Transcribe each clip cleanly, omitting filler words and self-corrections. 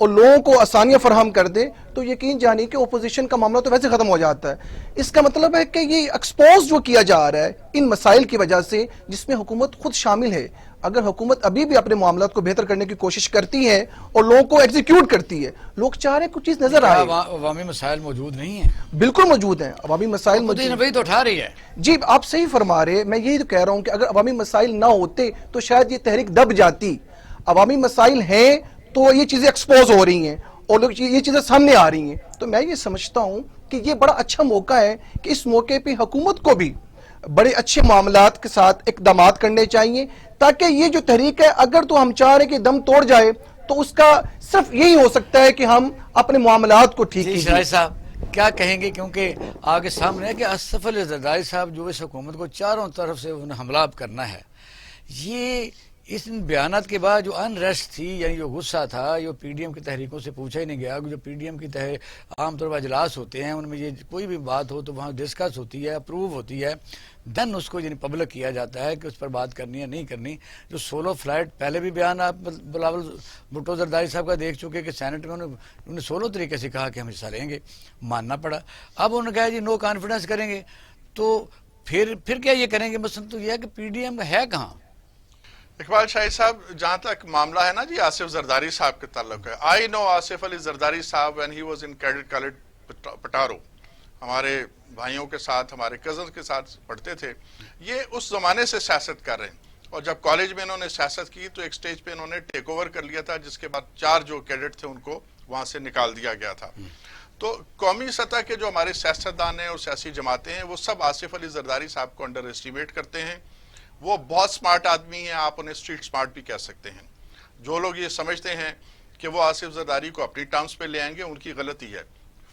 اور لوگوں کو آسانیاں فراہم کر دے تو یقین جانیے کہ اپوزیشن کا معاملہ تو ویسے ختم ہو جاتا ہے. اس کا مطلب ہے کہ یہ ایکسپوز جو کیا جا رہا ہے ان مسائل کی وجہ سے جس میں حکومت خود شامل ہے، اگر حکومت ابھی بھی اپنے معاملات کو بہتر کرنے کی کوشش کرتی ہے اور لوگوں کو ایگزیکیوٹ کرتی ہے، لوگ چاہ رہے ہیں کچھ چیز نظر آئے. عوامی مسائل موجود نہیں ہیں؟ بالکل موجود ہیں عوامی مسائل موجود. وہی تو اٹھا رہی ہے. جی آپ صحیح فرما رہے ہیں، میں یہی تو کہہ رہا ہوں کہ اگر عوامی مسائل نہ ہوتے تو شاید یہ تحریک دب جاتی. عوامی مسائل ہیں تو یہ چیزیں ایکسپوز ہو رہی ہیں اور یہ چیزیں سامنے آ رہی ہیں. تو میں یہ سمجھتا ہوں کہ یہ بڑا اچھا موقع ہے کہ اس موقع پہ حکومت کو بھی بڑے اچھے معاملات کے ساتھ اقدامات کرنے چاہیے، تاکہ یہ جو تحریک ہے اگر تو ہم چاہ رہے ہیں کہ دم توڑ جائے تو اس کا صرف یہی ہو سکتا ہے کہ ہم اپنے معاملات کو ٹھیک کیجیے. شرائع صاحب کیا کہیں گے؟ کیونکہ آگے سامنے ہے کہ اسف علی زرداری صاحب جو اس حکومت کو چاروں طرف سے انہیں حملہ کرنا ہے، یہ اس بیانات کے بعد جو انریسٹ تھی، یعنی جو غصہ تھا، جو پی ڈی ایم کی تحریکوں سے پوچھا ہی نہیں گیا. جو پی ڈی ایم کی عام طور پر اجلاس ہوتے ہیں ان میں یہ کوئی بھی بات ہو تو وہاں ڈسکس ہوتی ہے، اپروو ہوتی ہے، دین اس کو یعنی پبلک کیا جاتا ہے کہ اس پر بات کرنی ہے نہیں کرنی. جو سولو فلائٹ پہلے بھی بیان آپ بلاول بھٹو زرداری صاحب کا دیکھ چکے کہ سینٹ میں انہوں نے سولو طریقے سے کہا کہ ہم حصہ لیں گے، ماننا پڑا. اب انہوں نے کہا جی نو کانفیڈنس کریں گے، تو پھر کیا یہ کریں گے؟ مثلا تو یہ ہے کہ پی ڈی ایم ہے کہاں؟ اقبال شاہی صاحب، جہاں تک معاملہ ہے نا جی آصف زرداری صاحب کے تعلق ہے، آئی نو آصف علی زرداری صاحب when he was in Cadet College پٹارو، ہمارے بھائیوں کے ساتھ، ہمارے کزن کے ساتھ پڑھتے تھے. یہ اس زمانے سے سیاست کر رہے ہیں، اور جب کالج میں انہوں نے سیاست کی تو ایک سٹیج پہ انہوں نے ٹیک اوور کر لیا تھا، جس کے بعد 4 جو کیڈٹ تھے ان کو وہاں سے نکال دیا گیا تھا. تو قومی سطح کے جو ہمارے سیاستدان ہیں اور سیاسی جماعتیں ہیں وہ سب آصف علی زرداری صاحب کو انڈر اسٹیمیٹ کرتے ہیں. وہ بہت سمارٹ آدمی ہیں، آپ انہیں اسٹریٹ سمارٹ بھی کہہ سکتے ہیں. جو لوگ یہ سمجھتے ہیں کہ وہ آصف زرداری کو اپنی ٹرمز پہ لے آئیں گے، ان کی غلطی ہے.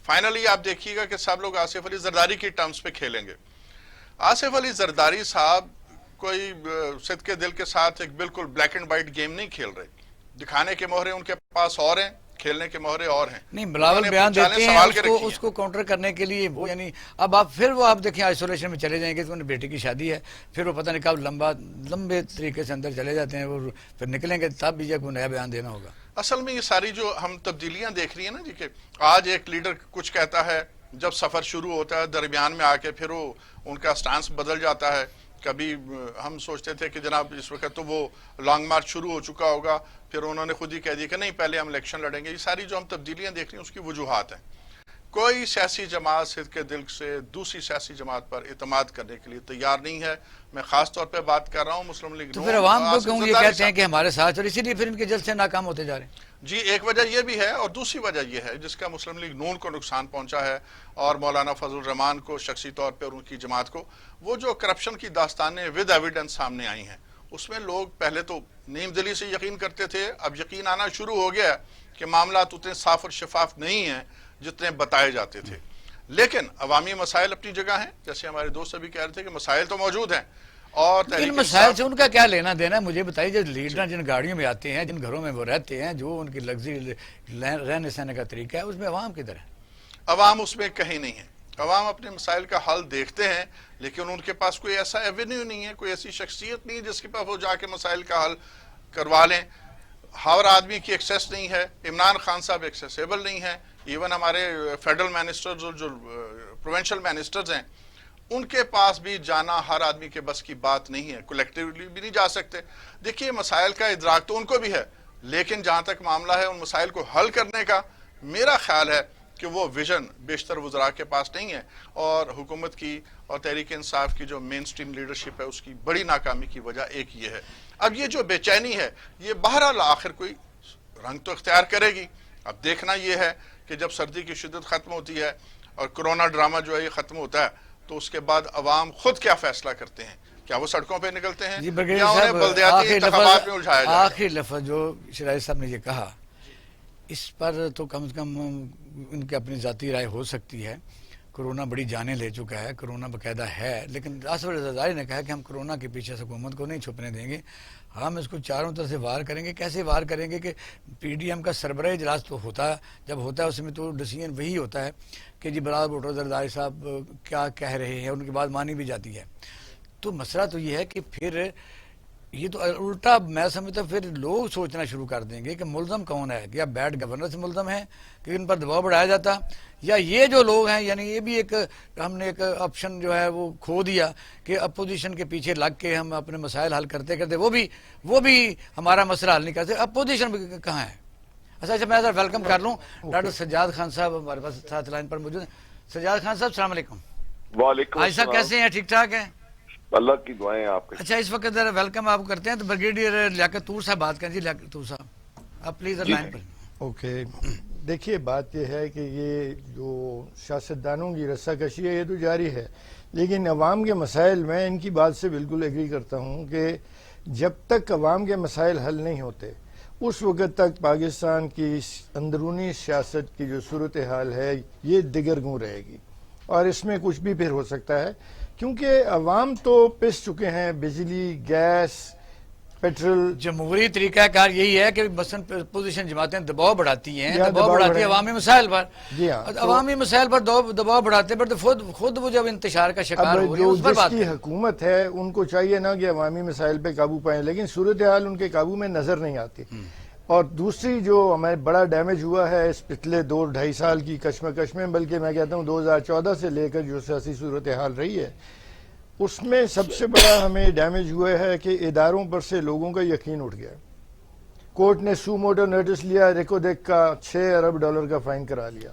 فائنلی آپ دیکھیے گا کہ سب لوگ آصف علی زرداری کی ٹرمز پہ کھیلیں گے. آصف علی زرداری صاحب کوئی صدقے دل کے ساتھ ایک بالکل بلیک اینڈ وائٹ گیم نہیں کھیل رہے. دکھانے کے مہرے ان کے پاس اور ہیں، کھیلنے کے مہرے اور ہیں. نہیں بلاول بیان دیتے ہیں اس کو کاؤنٹر کرنے کے لیے، وہ یعنی اب آپ پھر وہ آپ دیکھیں آئسولیشن میں چلے جائیں گے تو انہیں بیٹی کی شادی ہے، پھر وہ پتہ نہیں کب لمبے طریقے سے اندر چلے جاتے ہیں، وہ پھر نکلیں گے تب بھی کوئی نیا بیان دینا ہوگا. اصل میں یہ ساری جو ہم تبدیلیاں دیکھ رہی ہیں نا جی، کہ آج ایک لیڈر کچھ کہتا ہے، جب سفر شروع ہوتا ہے درمیان میں آ کے پھر وہ ان کا سٹانس بدل جاتا ہے. کبھی ہم سوچتے تھے کہ جناب اس وقت تو وہ لانگ مارچ شروع ہو چکا ہوگا، پھر انہوں نے خود ہی کہہ دیا کہ نہیں پہلے ہم الیکشن لڑیں گے. یہ ساری جو ہم تبدیلیاں دیکھ رہی ہیں اس کی وجوہات ہیں. کوئی سیاسی جماعت صدق کے دل سے دوسری سیاسی جماعت پر اعتماد کرنے کے لیے تیار نہیں ہے. میں خاص طور پہ بات کر رہا ہوں مسلم لیگ تو پھر عوام کو کیوں یہ کہتے ہیں کہ ہمارے ساتھ، اور اسی لیے پھر ان کے جلسے ناکام ہوتے جا رہے ہیں؟ جی ایک وجہ یہ بھی ہے، اور دوسری وجہ یہ ہے جس کا مسلم لیگ نون کو نقصان پہنچا ہے اور مولانا فضل الرحمان کو شخصی طور پر ان کی جماعت کو. وہ جو کرپشن کی داستانیں ود ایویڈنس سامنے آئی ہیں اس میں لوگ پہلے تو نیم دلی سے یقین کرتے تھے، اب یقین آنا شروع ہو گیا کہ معاملات اتنے صاف اور شفاف نہیں ہیں جتنے بتائے جاتے تھے. لیکن عوامی مسائل اپنی جگہ ہیں، جیسے ہمارے دوست ابھی کہہ رہے تھے کہ مسائل تو موجود ہیں. اور ان مسائل سے ان کا کیا لینا دینا ہے؟ مجھے بتائیے، جو لیڈر جن گاڑیوں میں آتے ہیں، جن گھروں میں وہ رہتے ہیں، جو ان کی لگژری رہنے سہنے کا طریقہ ہے، اس میں عوام کدھر ہے؟ عوام اس میں کہیں نہیں ہے. عوام اپنے مسائل کا حل دیکھتے ہیں لیکن ان کے پاس کوئی ایسا ایونیو نہیں ہے، کوئی ایسی شخصیت نہیں جس کے پاس وہ جا کے مسائل کا حل کروا لیں. ہر آدمی کی ایکسیس نہیں ہے. عمران خان صاحب ایکسیسیبل نہیں ہے. ایون ہمارے فیڈرل منسٹرز اور جو پروونشل منسٹرز ہیں ان کے پاس بھی جانا ہر آدمی کے بس کی بات نہیں ہے. کولیکٹیولی بھی نہیں جا سکتے. دیکھیے مسائل کا ادراک تو ان کو بھی ہے، لیکن جہاں تک معاملہ ہے ان مسائل کو حل کرنے کا، میرا خیال ہے کہ وہ ویژن بیشتر وزراء کے پاس نہیں ہے. اور حکومت کی اور تحریک انصاف کی جو مین سٹریم لیڈرشپ ہے اس کی بڑی ناکامی کی وجہ ایک یہ ہے. اب یہ جو بے چینی ہے یہ بہرحال آخر کوئی رنگ تو اختیار کرے گی. اب دیکھنا یہ ہے کہ جب سردی کی شدت ختم ہوتی ہے اور کرونا ڈرامہ جو ہے یہ ختم ہوتا ہے تو اس کے بعد عوام خود کیا فیصلہ کرتے ہیں. کیا وہ سڑکوں پہ نکلتے ہیں یا انہیں بلدیاتی انتخابات میں الجھایا جائے؟ آخری لفظ جو شرائع صاحب نے یہ کہا، اس پر تو کم از کم ان کی اپنی ذاتی رائے ہو سکتی ہے. کرونا بڑی جانیں لے چکا ہے، کرونا باقاعدہ ہے، لیکن آصف علی زرداری نے کہا کہ ہم کرونا کے پیچھے حکومت کو نہیں چھپنے دیں گے، ہم اس کو چاروں طرف سے وار کریں گے. کیسے وار کریں گے کہ پی ڈی ایم کا سربراہ اجلاس تو ہوتا ہے، جب ہوتا ہے اس میں تو ڈیسیژن وہی ہوتا ہے کہ جی بلاول بھٹو زرداری صاحب کیا کہہ رہے ہیں، ان کی بات مانی بھی جاتی ہے. تو مسئلہ تو یہ ہے کہ پھر یہ تو الٹا میں سمجھتا ہوں پھر لوگ سوچنا شروع کر دیں گے کہ ملزم کون ہے، یا بیڈ گورنر سے ملزم ہے کہ ان پر دباؤ بڑھایا جاتا، یا یہ جو لوگ ہیں، یعنی یہ بھی ایک ہم نے ایک آپشن جو ہے وہ کھو دیا کہ اپوزیشن کے پیچھے لگ کے ہم اپنے مسائل حل کرتے کرتے وہ بھی ہمارا مسئلہ حل نہیں کرتے، اپوزیشن بھی کہاں ہے۔ اچھا میں ذرا ویلکم کر لوں ڈاکٹر سجاد خان صاحب ہمارے پاس ساتھ لائن پر موجود ہیں۔ سجاد خان صاحب السلام علیکم۔ وعلیکم حاجی صاحب کیسے ہیں؟ ٹھیک ٹھاک ہیں؟ اللہ کی دعائیں آپ کے۔ اچھا اس وقت ذرا ویلکم آپ کرتے ہیں تو بریگیڈیئر لیاقت طور صاحب بات کریں۔ جی لیاقت طور صاحب آپ پلیز لائن پر۔ اوکے، دیکھیے بات یہ ہے کہ یہ جو سیاستدانوں کی رسہ کشی ہے یہ تو جاری ہے، لیکن عوام کے مسائل، میں ان کی بات سے بالکل ایگری کرتا ہوں کہ جب تک عوام کے مسائل حل نہیں ہوتے اس وقت تک پاکستان کی اندرونی سیاست کی جو صورتحال ہے یہ دگرگوں رہے گی، اور اس میں کچھ بھی پھر ہو سکتا ہے، کیونکہ عوام تو پس چکے ہیں بجلی، گیس، پیٹرول۔ جمہوری طریقہ کار یہی ہے کہ مثلاً پوزیشن جماعتیں دباؤ بڑھاتی ہیں، یا دباؤ بڑھاتی ہیں عوامی مسائل پر۔ جی ہاں، عوامی مسائل پر دباؤ بڑھاتے پر تو خود وہ جب انتشار کا شکار ہو رہی ہے اس پر جس بات کی حکومت ہے ان کو چاہیے نا کہ عوامی مسائل پہ قابو پائیں، لیکن صورتحال ان کے قابو میں نظر نہیں آتی۔ اور دوسری جو ہمیں بڑا ڈیمیج ہوا ہے اس پچھلے 2-2.5 سال کی کشمکش میں، بلکہ میں کہتا ہوں 2014 سے لے کر جو سیاسی صورتحال رہی ہے اس میں سب سے بڑا ہمیں ڈیمیج ہوا ہے کہ اداروں پر سے لوگوں کا یقین اٹھ گیا۔ کورٹ نے سو موٹو نوٹس لیا، ریکو دیک کا $6 ارب کا فائن کرا لیا۔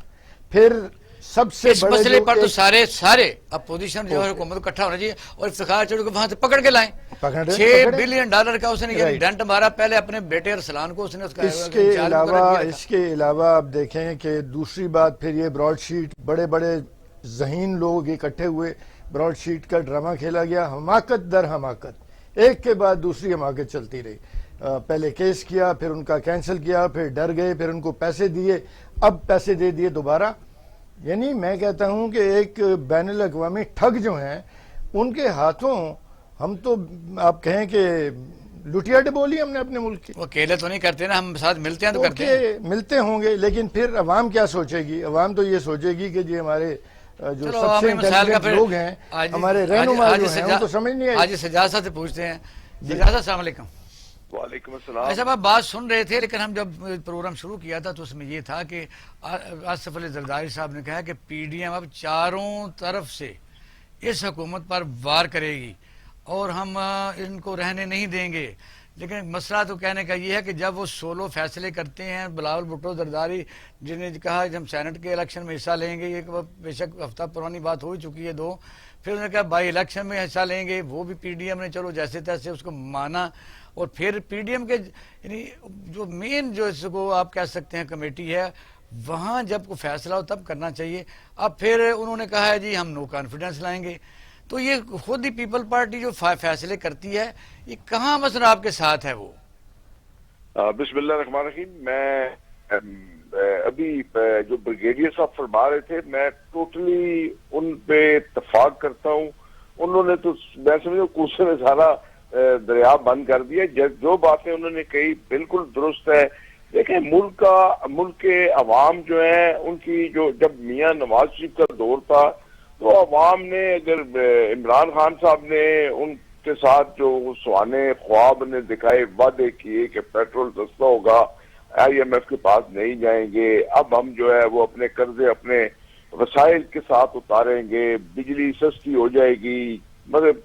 پھر سب سے اس بڑے مسئلے پر تو سارے اپوزیشن جو ہے حکومت کو اکٹھا ہونا چاہیے اور افتخار چوہدری کو وہاں سے پکڑ کے لائیں۔ $6 بلین کا اس نے یعنی ڈنٹ مارا، پہلے اپنے بیٹے ارسلان کو اس نے اس کے علاوہ آپ دیکھیں کہ دوسری بات پھر یہ براڈ شیٹ، بڑے بڑے ذہین لوگ اکٹھے ہوئے، براڈ شیٹ کا ڈرامہ کھیلا گیا، حماقت در حماقت، ایک کے بعد دوسری حماقت چلتی رہی۔ پہلے کیس کیا، پھر ان کا کینسل کیا، پھر ڈر گئے، پھر ان کو پیسے دیے، اب پیسے دے دیے دوبارہ۔ یعنی میں کہتا ہوں کہ ایک بین الاقوامی ٹھگ جو ہیں ان کے ہاتھوں ہم تو آپ کہیں کہ لٹیا ڈبولی ہم نے اپنے ملک کی۔ وہ اکیلے تو نہیں کرتے نا، ہم ساتھ ملتے ہیں تو کرتے ہیں۔ ملتے ہوں گے، لیکن پھر عوام کیا سوچے گی؟ عوام تو یہ سوچے گی کہ جی ہمارے جو سب سے انٹیلیجنٹ لوگ ہیں، ہمارے رہنما جو ہیں، ان کو سمجھ نہیں آئی۔ آج سجاد صاحب سے پوچھتے ہیں۔ سجاد صاحب السلام علیکم۔ وعلیکم السلام۔ ایسا آپ بات سن رہے تھے، لیکن ہم جب پروگرام شروع کیا تھا تو اس میں یہ تھا کہ آصف علی زرداری صاحب نے کہا کہ پی ڈی ایم اب چاروں طرف سے اس حکومت پر وار کرے گی اور ہم ان کو رہنے نہیں دیں گے۔ لیکن مسئلہ تو کہنے کا یہ ہے کہ جب وہ سولو فیصلے کرتے ہیں، بلاول بھٹو زرداری جنہیں کہا کہ ہم سینٹ کے الیکشن میں حصہ لیں گے، یہ بے شک ہفتہ پرانی بات ہو چکی ہے 2، پھر انہوں نے کہا بائی الیکشن میں حصہ لیں گے، وہ بھی پی ڈی ایم نے چلو جیسے تیسے اس کو مانا، اور پھر پی ڈی ایم کے یعنی جو مین جو اس کو آپ کہہ سکتے ہیں کمیٹی ہے، وہاں جب کوئی فیصلہ ہو تب کرنا چاہیے۔ اب پھر انہوں نے کہا ہے جی ہم نو کانفیڈنس لائیں گے، تو یہ خود ہی پیپل پارٹی جو فیصلے کرتی ہے، یہ کہاں مثلا آپ کے ساتھ ہے وہ؟ بسم اللہ الرحمن الرحیم۔ میں ابھی جو بریگیڈیئر صاحب فرما رہے تھے میں ٹوٹلی ان پہ اتفاق کرتا ہوں۔ انہوں نے تو میں سمجھوں کوسے میں سارا دریا بند کر دیا، جو باتیں انہوں نے کہی بالکل درست ہے۔ دیکھیں ملک کے عوام جو ہیں ان کی جو جب میاں نواز شریف کا دور تھا تو عوام نے اگر عمران خان صاحب نے ان کے ساتھ جو سوانے خواب نے دکھائے، وعدے کیے کہ پیٹرول سستا ہوگا، آئی ایم ایف کے پاس نہیں جائیں گے، اب ہم جو ہے وہ اپنے قرضے اپنے وسائل کے ساتھ اتاریں گے، بجلی سستی ہو جائے گی، مطلب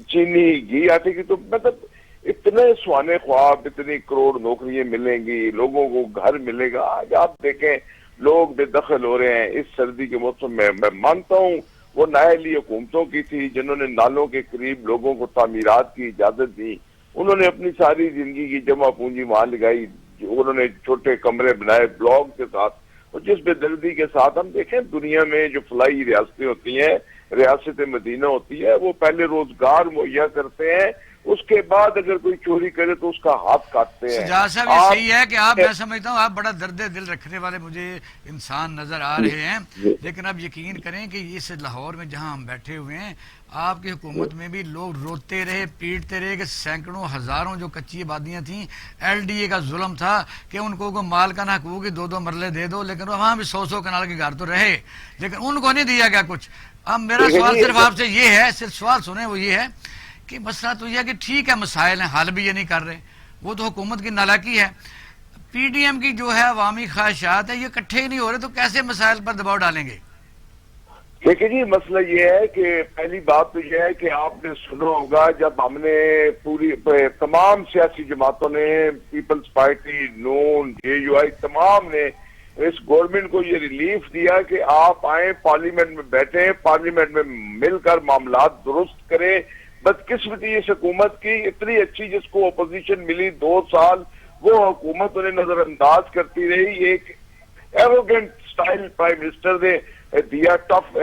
چینی گھی آٹے کی، تو مطلب اتنے سوانے خواب، اتنی کروڑ نوکریاں ملیں گی، لوگوں کو گھر ملے گا۔ آج آپ دیکھیں لوگ بے دخل ہو رہے ہیں اس سردی کے موسم میں۔ میں مانتا ہوں وہ نائلی حکومتوں کی تھی جنہوں نے نالوں کے قریب لوگوں کو تعمیرات کی اجازت دی، انہوں نے اپنی ساری زندگی کی جمع پونجی وہاں لگائی، انہوں نے چھوٹے کمرے بنائے بلاک کے ساتھ، اور جس بے دردی کے ساتھ ہم دیکھیں دنیا میں جو فلاحی ریاستیں ہوتی ہیں، ریاست مدینہ ہوتی ہے، وہ پہلے روزگار مہیا کرتے ہیں، اس کے بعد اگر کوئی چوری کرے تو اس کا ہاتھ کاٹتے ہیں۔ سجاد صاحب یہ صحیح ہے کہ آپ، میں سمجھتا ہوں آپ بڑا درد دل رکھنے والے مجھے انسان نظر آ رہے ہیں، لیکن اب یقین کریں کہ اس لاہور میں جہاں ہم بیٹھے ہوئے ہیں، آپ کی حکومت میں بھی لوگ روتے رہے، پیٹتے رہے کہ سینکڑوں ہزاروں جو کچی آبادیاں تھیں، ایل ڈی اے کا ظلم تھا کہ ان کو مال کا نہ حقوق 2 مرلے دے دو، لیکن وہاں بھی 100 کنال کے گھر تو رہے، لیکن ان کو نہیں دیا گیا کچھ۔ اب میرا سوال صرف آپ سے یہ ہے، صرف سوال سنیں وہ یہ ہے کہ کہ مسئلہ تو یہ ہے کہ ٹھیک ہے مسائل ہیں، حل بھی یہ نہیں کر رہے، وہ تو حکومت کی نالاکی ہے. پی ڈی ایم کی جو ہے عوامی خواہشات ہے یہ اکٹھے ہی نہیں ہو رہے، تو کیسے مسائل پر دباؤ ڈالیں گے؟ دیکھیں جی، مسئلہ یہ ہے کہ پہلی بات تو یہ ہے کہ آپ نے سنا ہوگا جب ہم نے تمام سیاسی جماعتوں نے، People's Party, Noon, J U I, تمام نے اس گورنمنٹ کو یہ ریلیف دیا کہ آپ آئیں، پارلیمنٹ میں بیٹھیں، پارلیمنٹ میں مل کر معاملات درست کریں. بدقسمتی اس حکومت کی اتنی اچھی جس کو اپوزیشن ملی 2 سال، وہ حکومت انہیں نظر انداز کرتی رہی. ایک ایروگنٹ سٹائل پرائم منسٹر نے دیا، ٹف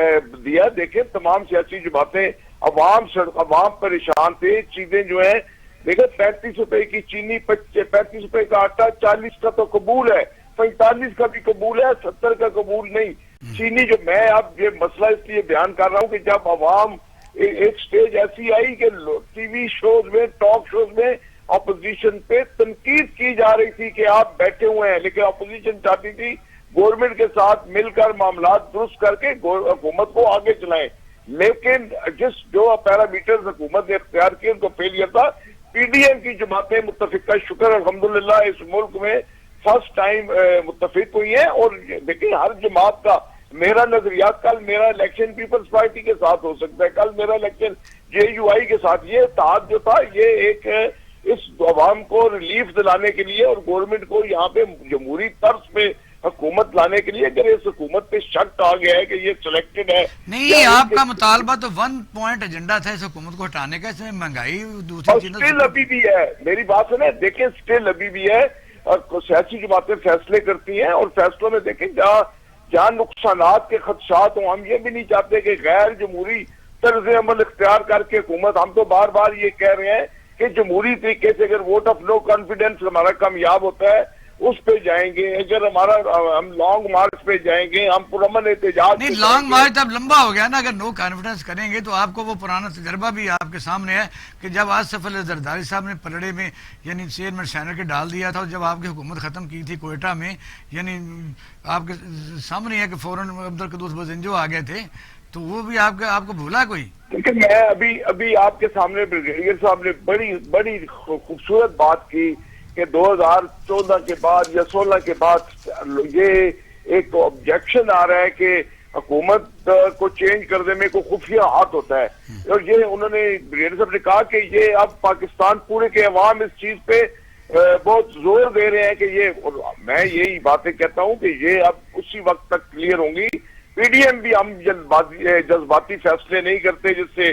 دیا. دیکھیں تمام سیاسی جماعتیں، عوام پریشان تھے. چیزیں جو ہیں دیکھیں 35 روپے کی چینی، 35 روپے کا آٹا، 40 کا تو قبول ہے، 45 کا بھی قبول ہے، 70 کا قبول نہیں. چینی جو میں اب یہ مسئلہ اس لیے بیان کر رہا ہوں کہ جب عوام ایک سٹیج ایسی آئی کہ ٹی وی شوز میں، ٹاک شوز میں اپوزیشن پہ تنقید کی جا رہی تھی کہ آپ بیٹھے ہوئے ہیں، لیکن اپوزیشن چاہتی تھی گورنمنٹ کے ساتھ مل کر معاملات درست کر کے حکومت کو آگے چلائیں. لیکن جو پیرامیٹرز حکومت نے اختیار کیے ان کو فیلئر تھا. پی ڈی ایم کی جماعتیں متفقہ، شکر الحمدللہ اس ملک میں فرسٹ ٹائم متفق ہوئی ہیں. اور دیکھیں ہر جماعت کا میرا نظریات، کل میرا الیکشن پیپلز پارٹی کے ساتھ ہو سکتا ہے، کل میرا الیکشن جے یو آئی کے ساتھ. یہ اتحاد جو تھا یہ ایک اس عوام کو ریلیف دلانے کے لیے اور گورنمنٹ کو یہاں پہ جمہوری طرز پہ حکومت لانے کے لیے. اگر اس حکومت پہ شک آ گیا ہے کہ یہ سلیکٹڈ ہے، نہیں آپ کا مطالبہ تو 1 پوائنٹ ایجنڈا تھا اس حکومت کو ہٹانے کا، اس میں مہنگائی دوسری چیزیں سٹل ابھی بھی ہے. میری بات سنیں، دیکھیں سٹل ابھی بھی ہے اور سیاسی جماعتیں فیصلے کرتی ہیں اور فیصلوں میں دیکھیں جہاں نقصانات کے خدشات ہوں. ہم یہ بھی نہیں چاہتے کہ غیر جمہوری طرز عمل اختیار کر کے حکومت، ہم تو بار بار یہ کہہ رہے ہیں کہ جمہوری طریقے سے اگر ووٹ آف نو کانفیڈنس ہمارا کامیاب ہوتا ہے اس پہ جائیں گے. اگر ہم لانگ مارچ پہ جائیں گے، ہم پرامن احتجاج. نہیں لانگ مارچ اب لمبا ہو گیا نا. اگر نو کانفیڈنس کریں گے تو آپ کو وہ پرانا تجربہ بھی آپ کے سامنے ہے کہ جب آصف علی زرداری صاحب نے پلڑے میں یعنی چیئرمین سینٹ کے ڈال دیا تھا، اور جب آپ کی حکومت ختم کی تھی کوئٹہ میں، یعنی آپ کے سامنے ہے کہ فوراً عبدالقدوس بزنجو آ گئے تھے، تو وہ بھی آپ کو بھولا کوئی؟ لیکن میں ابھی آپ کے سامنے بریگیڈیئر صاحب نے بڑی خوبصورت بات کی کہ 2014 کے بعد یا 16 کے بعد یہ ایک آبجیکشن آ رہا ہے کہ حکومت کو چینج کرنے میں کوئی خفیہ ہاتھ ہوتا ہے. اور یہ انہوں نے بریگیڈیئر صاحب نے کہا کہ یہ اب پاکستان پورے کے عوام اس چیز پہ بہت زور دے رہے ہیں کہ یہ، اور میں یہی باتیں کہتا ہوں کہ یہ اب اسی وقت تک کلیئر ہوں گی. پی ڈی ایم بھی ہم جذباتی فیصلے نہیں کرتے جس سے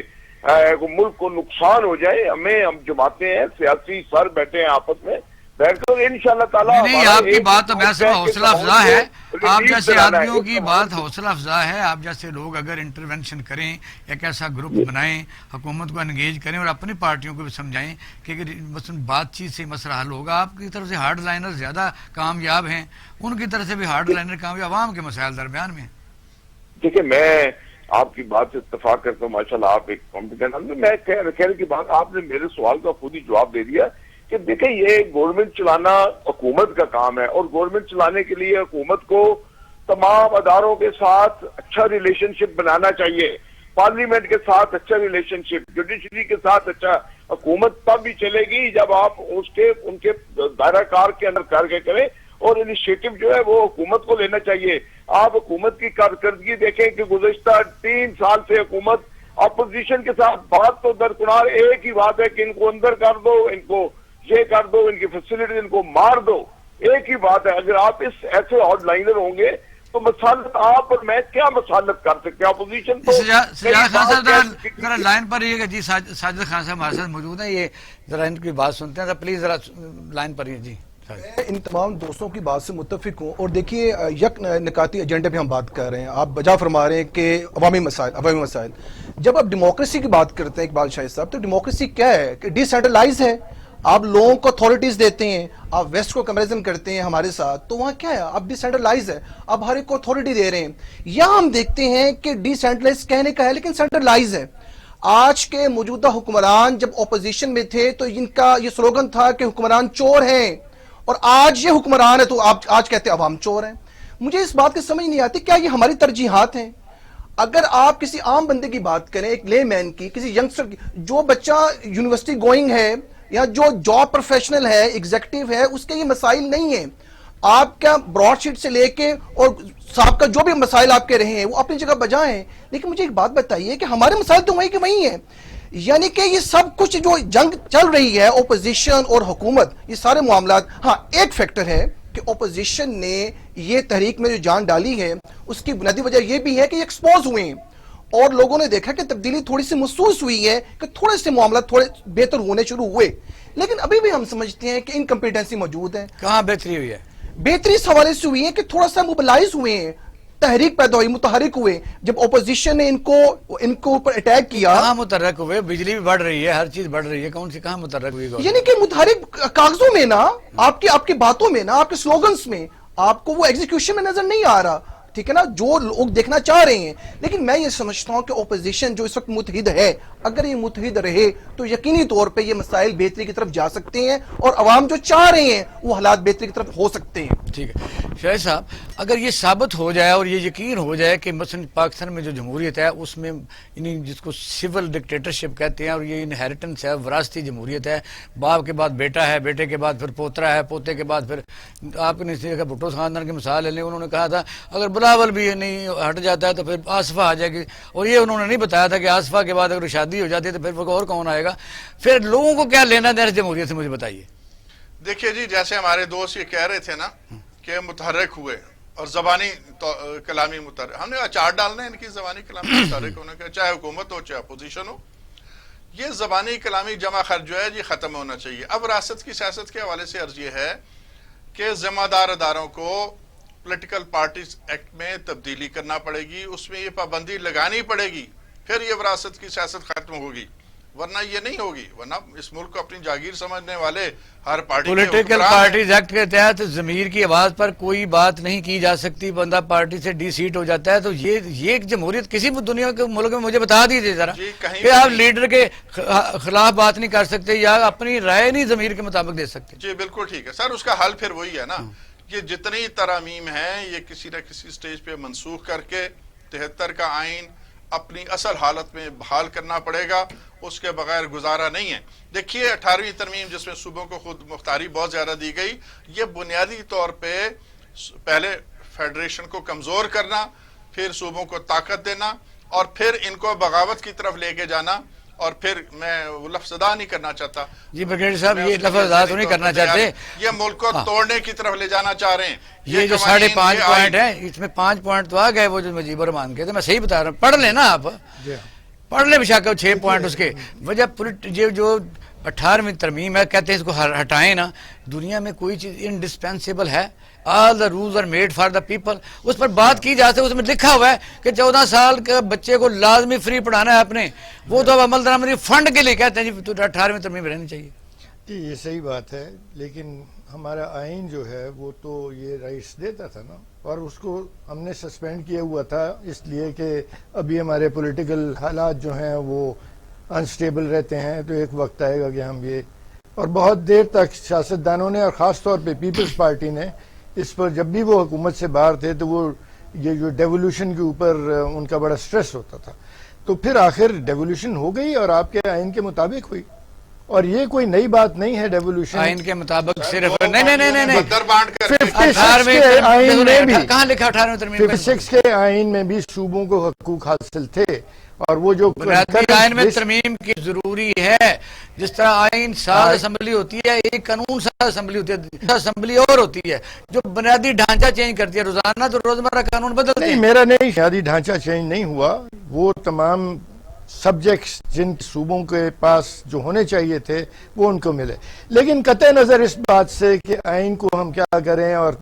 ملک کو نقصان ہو جائے. ہم جماعتیں ہیں، سیاسی سر بیٹھے ہیں آپس میں بیٹھ کر انشاءاللہ تعالیٰ. نہیں آپ کی بات تو ویسے حوصلہ افزا ہے، آپ جیسے آدمیوں کی بات حوصلہ افزا ہے. آپ جیسے لوگ اگر انٹرونشن کریں، ایک ایسا گروپ بنائیں، حکومت کو انگیج کریں اور اپنی پارٹیوں کو بھی سمجھائیں کہ اگر مثلا بات چیت سے مسئلہ حل ہوگا. آپ کی طرف سے ہارڈ لائنر زیادہ کامیاب ہیں، ان کی طرف سے بھی ہارڈ لائنر کامیاب عوام کے مسائل درمیان میں. دیکھیں میں آپ کی بات سے اتفاق کرتا ہوں، ماشاءاللہ آپ ایک کمپیٹنٹ آدمی. میں کہنے کی بات آپ نے میرے سوال کا خود ہی جواب دے دیا کہ دیکھیں یہ گورنمنٹ چلانا حکومت کا کام ہے، اور گورنمنٹ چلانے کے لیے حکومت کو تمام اداروں کے ساتھ اچھا ریلیشن شپ بنانا چاہیے. پارلیمنٹ کے ساتھ اچھا ریلیشن شپ، جوڈیشری کے ساتھ اچھا. حکومت تب بھی چلے گی جب آپ ان کے دائرہ کار کے اندر کر کے کریں، اور انیشیٹو جو ہے وہ حکومت کو لینا چاہیے. آپ حکومت کی کارکردگی دیکھیں کہ گزشتہ 3 سال سے حکومت اپوزیشن کے ساتھ بات تو درکنار ایک ہی بات ہے کہ ان کو اندر کر دو، ان کو یہ کر دو، ان کی فیسلٹی ان کو مار دو. ایک ہی بات ہے. اگر آپ اس ایسے آؤٹ لائنر ہوں گے تو مسالت آپ اور میں کیا مسالت کر سکتے ہیں؟ اپوزیشن تو سجاد خان صاحب ذرا لائن پر رہیے گا. جی ساجد خان صاحب ہمارے ساتھ موجود ہیں، یہ ذرا ان کی بات سنتے ہیں. پلیز ذرا لائن پر رہیے. جی میں ان تمام دوستوں کی بات سے متفق ہوں. اور دیکھیے یک نکاتی ایجنڈے پہ ہم بات کر رہے ہیں. آپ بجا فرما رہے ہیں کہ عوامی مسائل. جب آپ ڈیموکریسی کی بات کرتے ہیں اقبال شاہد صاحب، تو ڈیموکریسی کیا ہے؟ کہ ڈی سینٹرلائز ہے. آپ لوگوں کو اتھارٹیز دیتے ہیں، آپ ویسٹ کو کمپیریزن کرتے ہیں ہمارے ساتھ، تو وہاں کیا ہے؟ آپ ڈی سینٹرلائز ہے، آپ ہر ایک کو اتھارٹی دے رہے ہیں. یہاں ہم دیکھتے ہیں کہ ڈی سینٹرلائز کہنے کا ہے لیکن سینٹرلائز ہے. آج کے موجودہ حکمران جب اپوزیشن میں تھے تو ان کا یہ سلوگن تھا کہ حکمران چور ہیں، اور آج یہ حکمران ہے تو آج کہتے ہیں عوام چور ہیں. مجھے اس بات کی سمجھ نہیں آتی، کیا یہ ہماری ترجیحات ہیں؟ اگر آپ کسی عام بندے کی بات کریں، ایک لے مین کی، کسی ینگسٹر کی، جو بچہ یونیورسٹی گوئنگ ہے یا جو جاب پروفیشنل ہے، ایگزیکٹو ہے، اس کے یہ مسائل نہیں ہیں. آپ کیا براڈ شیٹ سے لے کے اور صاحب کا جو بھی مسائل آپ کے رہے ہیں وہ اپنی جگہ بجا ہیں، لیکن مجھے ایک بات بتائیے کہ ہمارے مسائل تو وہیں کے وہیں ہیں. یعنی کہ یہ سب کچھ جو جنگ چل رہی ہے اپوزیشن اور حکومت، یہ سارے معاملات، ہاں ایک فیکٹر ہے کہ اپوزیشن نے یہ تحریک میں جو جان ڈالی ہے اس کی بنیادی وجہ یہ بھی ہے کہ یہ ایکسپوز ہوئے ہیں اور لوگوں نے دیکھا کہ تبدیلی تھوڑی سی محسوس ہوئی ہے، کہ تھوڑے سے معاملات تھوڑے بہتر ہونے شروع ہوئے، لیکن ابھی بھی ہم سمجھتے ہیں کہ انکمپیٹنسی موجود ہے. کہاں بہتری ہوئی ہے؟ بہتری اس حوالے سے ہوئی ہے کہ تھوڑا سا موبلائز ہوئے ہیں، تحریک پیدا ہوئی، متحرک ہوئے. جب اپوزیشن نے ان کو اوپر اٹیک کیا، کہاں متحرک ہوئے؟ بجلی بھی بڑھ رہی ہے، ہر چیز بڑھ رہی ہے، کون سی کہاں متحرک ہوئی؟ یعنی کہ متحرک کاغذوں میں نا، آپ کی باتوں میں نا، آپ کے سلوگنز میں، آپ کو وہ ایگزیکیوشن میں نظر نہیں آ رہا. ٹھیک ہے نا، جو لوگ دیکھنا چاہ رہے ہیں. لیکن میں یہ سمجھتا ہوں کہ اپوزیشن جو اس وقت متحد ہے، اگر یہ متحد رہے تو یقینی طور پہ یہ مسائل بہتری کی طرف جا سکتے ہیں اور عوام جو چاہ رہے ہیں وہ حالات بہتری کی طرف ہو سکتے ہیں. ٹھیک ہے شاہد صاحب، اگر یہ ثابت ہو جائے اور یہ یقین ہو جائے کہ مثلا پاکستان میں جو جمہوریت ہے اس میں جس کو سول ڈکٹیٹرشپ کہتے ہیں اور یہ انہیریٹنس ہے، وراثتی جمہوریت ہے، باپ کے بعد بیٹا ہے، بیٹے کے بعد پھر پوترا ہے، پوتے کے بعد پھر آپ نے دیکھا بھٹو خاندان کی مثال لے لیں، انہوں نے کہا تھا اگر بلاول بھی نہیں ہٹ جاتا ہے تو پھر آصفہ آ جائے گی، اور یہ انہوں نے نہیں بتایا تھا کہ آصفہ کے بعد اگر شادی ہو جاتی ہے تو پھر اور کون آئے گا. پھر لوگوں کو کیا لینا دینا جمہوریت سے، مجھے بتائیے. دیکھیے جی، جیسے ہمارے دوست یہ کہہ رہے تھے نا کہ متحرک ہوئے اور زبانی کلامی متحرک، ہم نے اچار ڈالنا ہے ان کی زبانی کلامی متحرک ہونے کا، چاہے حکومت ہو چاہے اپوزیشن ہو. یہ زبانی کلامی جمع خرچ جو ہے یہ ختم ہونا چاہیے. اب وراثت کی سیاست کے حوالے سے عرض یہ ہے کہ ذمہ دار اداروں کو پولیٹیکل پارٹیز ایکٹ میں تبدیلی کرنا پڑے گی، اس میں یہ پابندی لگانی پڑے گی، پھر یہ وراثت کی سیاست ختم ہوگی، ورنہ یہ نہیں ہوگی. ورنہ اس ملک کو اپنی جاگیر سمجھنے والے ہر پارٹی پولیٹیکل پارٹیز ایکٹ کے تحت ضمیر کی آواز پر کوئی بات نہیں کی جا سکتی، بندہ پارٹی سے ڈی سیٹ ہو جاتا ہے. تو یہ جمہوریت کسی بھی دنیا کے ملک میں مجھے بتا دیجیے ذرا کہ آپ لیڈر کے خلاف بات نہیں کر سکتے یا اپنی رائے نہیں ضمیر کے مطابق دے سکتے. جی بالکل ٹھیک ہے سر، اس کا حل پھر وہی ہے نا، یہ جتنی ترامیم ہیں یہ کسی نہ کسی سٹیج پہ منسوخ کر کے 73 کا آئین اپنی اصل حالت میں بحال کرنا پڑے گا، اس کے بغیر گزارا نہیں ہے. دیکھیے 18ویں ترمیم جس میں صوبوں کو خود مختاری بہت زیادہ دی گئی، یہ بنیادی طور پہ پہلے فیڈریشن کو کمزور کرنا، پھر صوبوں کو طاقت دینا اور پھر ان کو بغاوت کی طرف لے کے جانا. اور پھر میں وہ لفظ ادا نہیں کرنا چاہتا جی بریگیڈیئر صاحب، یہ لفظ ادا تو نہیں کرنا چاہتے، یہ ملک کو توڑنے کی طرف لے جانا چاہ رہے ہیں. یہ جو 5.5 پوائنٹ ہیں اس میں 5 پوائنٹ تو آ گئے وہ جو مجیب الرحمان کے تھے، میں صحیح بتا رہا ہوں، پڑھ لیں نا آپ، پڑھ لیں بشاکہ 6 پوائنٹ اس کے. وجہ جو 18ویں ترمیم ہے کہتے ہیں اس کو ہٹائیں نا. دنیا میں کوئی چیز انڈسپینسیبل ہے؟ All the rules are made for the people, اس پر بات کی جاتی ہے. اس میں لکھا ہوا ہے کہ 14 سال کے بچے کو لازمی فری پڑھانا ہے آپ نے، وہ تو اب عمل درآمدی فنڈ کے لیے کہتے ہیں جی تو 18ویں ترمیم رہنی چاہیے. جی یہ صحیح بات ہے، لیکن ہمارا آئین جو ہے وہ تو یہ رئیس دیتا تھا نا، اور اس کو ہم نے سسپینڈ کیا ہوا تھا اس لیے کہ ابھی ہمارے پولیٹیکل حالات جو ہیں وہ انسٹیبل رہتے ہیں. تو ایک وقت آئے گا کہ ہم یہ، اور بہت دیر تک سیاستدانوں نے اور خاص طور پہ پیپلز پارٹی نے اس پر، جب بھی وہ حکومت سے باہر تھے تو وہ یہ جو ڈیولیوشن کے اوپر ان کا بڑا سٹریس ہوتا تھا. تو پھر آخر ڈیولیوشن ہو گئی اور آپ کے آئین کے مطابق ہوئی، اور یہ کوئی نئی بات نہیں ہے. ڈیولیوشن آئین کے مطابق صرف نہیں بدر بانٹ کر 56 کے آئین میں بھی، کہاں لکھا 18ویں ترمیم میں؟ 56 کے آئین میں بھی صوبوں کو حقوق حاصل تھے، اور وہ جو بنیادی آئین میں ترمیم کی ضروری ہے. جس طرح آئین ساز اسمبلی ہوتی ہے، ایک قانون ساز اسمبلی ہوتی ہے، اسمبلی اور ہوتی ہے جو بنیادی ڈھانچہ چینج کرتی ہے روزانہ، تو روزمرہ قانون بدلتے ہیں. نہیں، میرا نہیں، بنیادی ڈھانچہ چینج نہیں ہوا، وہ تمام سبجیکٹس جن صوبوں کے پاس جو ہونے چاہیے تھے وہ ان کو ملے. لیکن قطع نظر اس بات سے کہ آئین کو ہم کیا کریں اور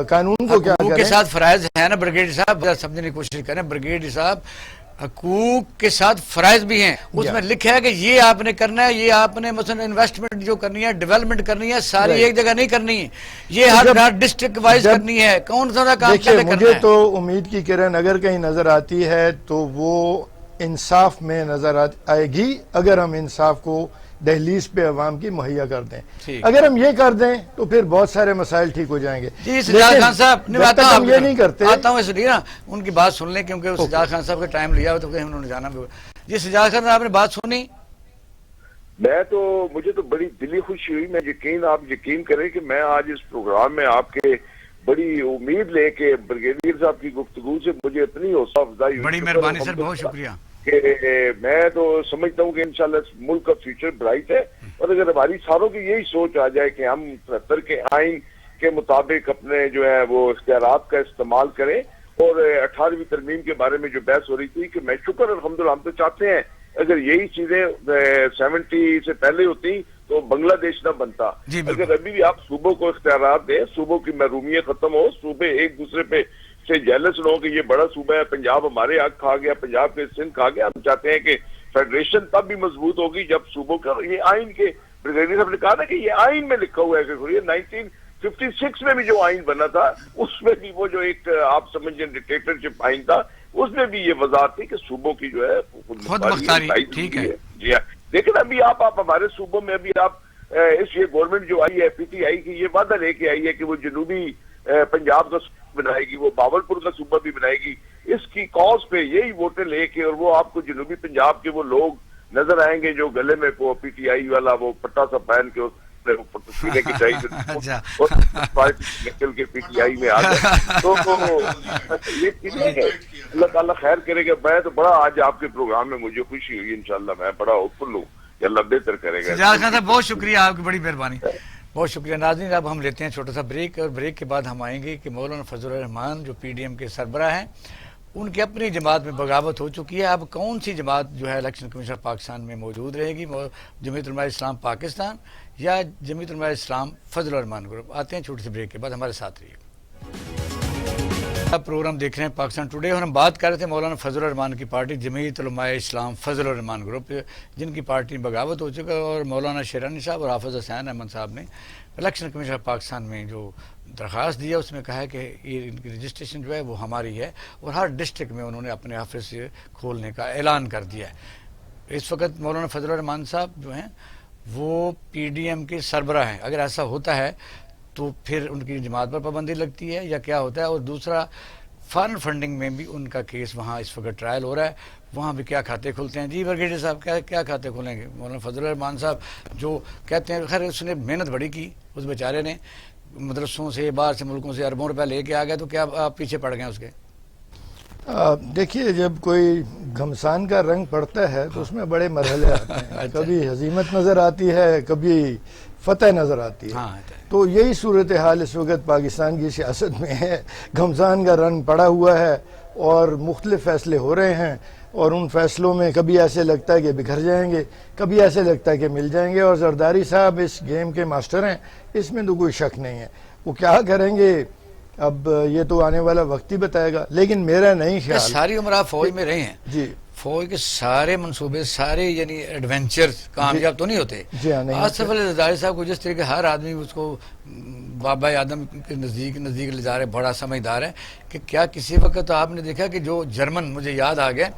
قانون کو کیا حقوق کریں، کے ساتھ فرائض ہیں نا بریگیڈیئر صاحب، سمجھنے کی کوشش کریں بریگیڈیئر صاحب. حقوق کے ساتھ فرائض بھی ہیں، اس میں لکھا ہے کہ یہ آپ نے کرنا ہے، یہ آپ نے مثلا انویسٹمنٹ جو کرنی ہے، ڈیولپمنٹ کرنی ہے، ساری ایک جگہ نہیں کرنی ہے، یہ ہر ڈسٹرکٹ وائز کرنی ہے. کون سا کام دیکھیے کرنا ہے؟ مجھے تو امید کی کرن اگر کہیں نظر آتی ہے تو وہ انصاف میں نظر آئے گی، اگر ہم انصاف کو دہلیز پہ عوام کی مہیا کر دیں. ٹھیک. اگر ہم یہ کر دیں تو پھر بہت سارے مسائل ٹھیک ہو جائیں گے. جی سجاد خان صاحب جب تک ہم یہ نہیں کرتے, آتا ہوں اس لیے نا ان کی بات سن لیں کیونکہ سجاد خان صاحب کا ٹائم لیا ہو تو کہیں انہوں نے جانا بھی. جی سجاد خان آپ نے بات سنی؟ مجھے تو بڑی دلی خوشی ہوئی. آپ یقین کریں کہ میں آج اس پروگرام میں آپ کے بڑی امید لے کے بریگیڈیئر صاحب کی گفتگو سے مجھے اتنی حوصلہ افزائی ہوئی. بڑی مہربانی سر, بہت شکریہ. کہ میں تو سمجھتا ہوں کہ انشاءاللہ اس ملک کا فیوچر برائٹ ہے, اور اگر ہماری ساروں کی یہی سوچ آ جائے کہ ہم 73 کے آئین کے مطابق اپنے جو ہے وہ اختیارات کا استعمال کریں, اور 18ویں ترمیم کے بارے میں جو بحث ہو رہی تھی کہ میں شکر الحمدللہ ہم تو چاہتے ہیں اگر یہی چیزیں 70 سے پہلے ہوتی تو بنگلہ دیش نہ بنتا. اگر ابھی بھی آپ صوبوں کو اختیارات دیں, صوبوں کی محرومیت ختم ہو, صوبے ایک دوسرے پہ سے جیلس نہ ہو کہ یہ بڑا صوبہ ہے, پنجاب ہمارے حق کھا گیا, پنجاب کے سندھ کھا گیا. ہم چاہتے ہیں کہ فیڈریشن تب بھی مضبوط ہوگی جب صوبوں کا یہ آئین کے بریگیڈیئر صاحب نے کہا نا کہ یہ آئین میں لکھا ہوا ہے کہ یہ 1956 میں بھی جو آئین بنا تھا اس میں بھی وہ جو ایک آپ سمجھیں ڈکٹیٹرشپ آئین تھا اس میں بھی یہ وضاحت تھی کہ صوبوں کی جو ہے خود مختاری. ٹھیک ہے جی ہاں, لیکن ابھی آپ ہمارے صوبوں میں ابھی آپ اس یہ گورنمنٹ جو آئی ہے پی ٹی آئی کی یہ وعدہ لے کے آئی ہے کہ وہ جنوبی پنجاب کا صوبہ بنائے گی, وہ باولپور کا صوبہ بھی بنائے گی. اس کی کاز پہ یہی ووٹیں لے کے, اور وہ آپ کو جنوبی پنجاب کے وہ لوگ نظر آئیں گے جو گلے میں وہ پی ٹی آئی والا وہ پٹا سا پہن کے پینے کی چاہیے چل کے پی ٹی آئی میں آ گئے. تو یہ چیزیں ہیں, اللہ تعالیٰ خیر کرے گا. میں تو بڑا آج آپ کے پروگرام میں مجھے خوشی ہوئی, انشاءاللہ میں بڑا ہوپفل ہوں کہ اللہ بہتر کرے گا. سجاد خان صاحب بہت شکریہ, آپ کی بڑی مہربانی, بہت شکریہ. ناظرین اب ہم لیتے ہیں چھوٹا سا بریک, اور بریک کے بعد ہم آئیں گے کہ مولانا فضل الرحمان جو پی ڈی ایم کے سربراہ ہیں ان کی اپنی جماعت میں بغاوت ہو چکی ہے. اب کون سی جماعت جو ہے الیکشن کمیشن پاکستان میں موجود رہے گی, جمعیت علماء اسلام پاکستان یا جمعیت علماء اسلام فضل الرحمان گروپ؟ آتے ہیں چھوٹے سے بریک کے بعد, ہمارے ساتھ رہیے. اب پروگرام دیکھ رہے ہیں پاکستان ٹوڈے, اور ہم بات کر رہے تھے مولانا فضل الرحمان کی پارٹی جمعیت علماء اسلام فضل الرحمان گروپ, جن کی پارٹی میں بغاوت ہو چکا ہے, اور مولانا شیرانی صاحب اور حافظ حسین احمد صاحب نے الیکشن کمیشن پاکستان میں جو درخواست دیا اس میں کہا ہے کہ یہ ان کی رجسٹریشن جو ہے وہ ہماری ہے, اور ہر ڈسٹرکٹ میں انہوں نے اپنے آفس سے کھولنے کا اعلان کر دیا ہے. اس وقت مولانا فضل الرحمان صاحب جو ہیں وہ پی ڈی ایم کے سربراہ ہیں. اگر ایسا ہوتا ہے تو پھر ان کی جماعت پر پابندی لگتی ہے یا کیا ہوتا ہے؟ اور دوسرا, فارن فنڈنگ میں بھی ان کا کیس وہاں اس وقت ٹرائل ہو رہا ہے, وہاں بھی کیا کھاتے کھلتے ہیں؟ جی بریگیڈیئر صاحب کیا کھاتے کھولیں گے؟ مولانا فضل الرحمان صاحب جو کہتے ہیں, خیر اس نے محنت بڑی کی, اس بیچارے نے مدرسوں سے باہر سے ملکوں سے اربوں روپے لے کے آ گئے, تو کیا آپ پیچھے پڑ گئے اس کے؟ دیکھیے, جب کوئی گھمسان کا رنگ پڑتا ہے تو اس میں بڑے مرحلے آتے ہیں. کبھی ہزیمت نظر آتی ہے, کبھی فتح نظر آتی ہے. تو یہی صورتحال اس وقت پاکستان کی سیاست میں ہے. گھمسان کا رنگ پڑا ہوا ہے اور مختلف فیصلے ہو رہے ہیں, اور ان فیصلوں میں کبھی ایسے لگتا ہے کہ بکھر جائیں گے, کبھی ایسے لگتا ہے کہ مل جائیں گے. اور زرداری صاحب اس گیم کے ماسٹر ہیں, اس میں تو کوئی شک نہیں ہے. وہ کیا کریں گے اب یہ تو آنے والا وقت ہی بتائے گا, لیکن میرا نہیں خیال. ساری عمر آپ فوج میں رہے ہیں جی, فوج کے سارے منصوبے, سارے یعنی ایڈونچر کامیاب تو نہیں ہوتے. آصف علی زرداری صاحب کو جس طریقے ہر آدمی اس کو بابا آدم کے نزدیک لے جا رہے, بڑا سمجھدار ہے, کہ کیا کسی وقت آپ نے دیکھا کہ جو جرمن, مجھے یاد آ گیا,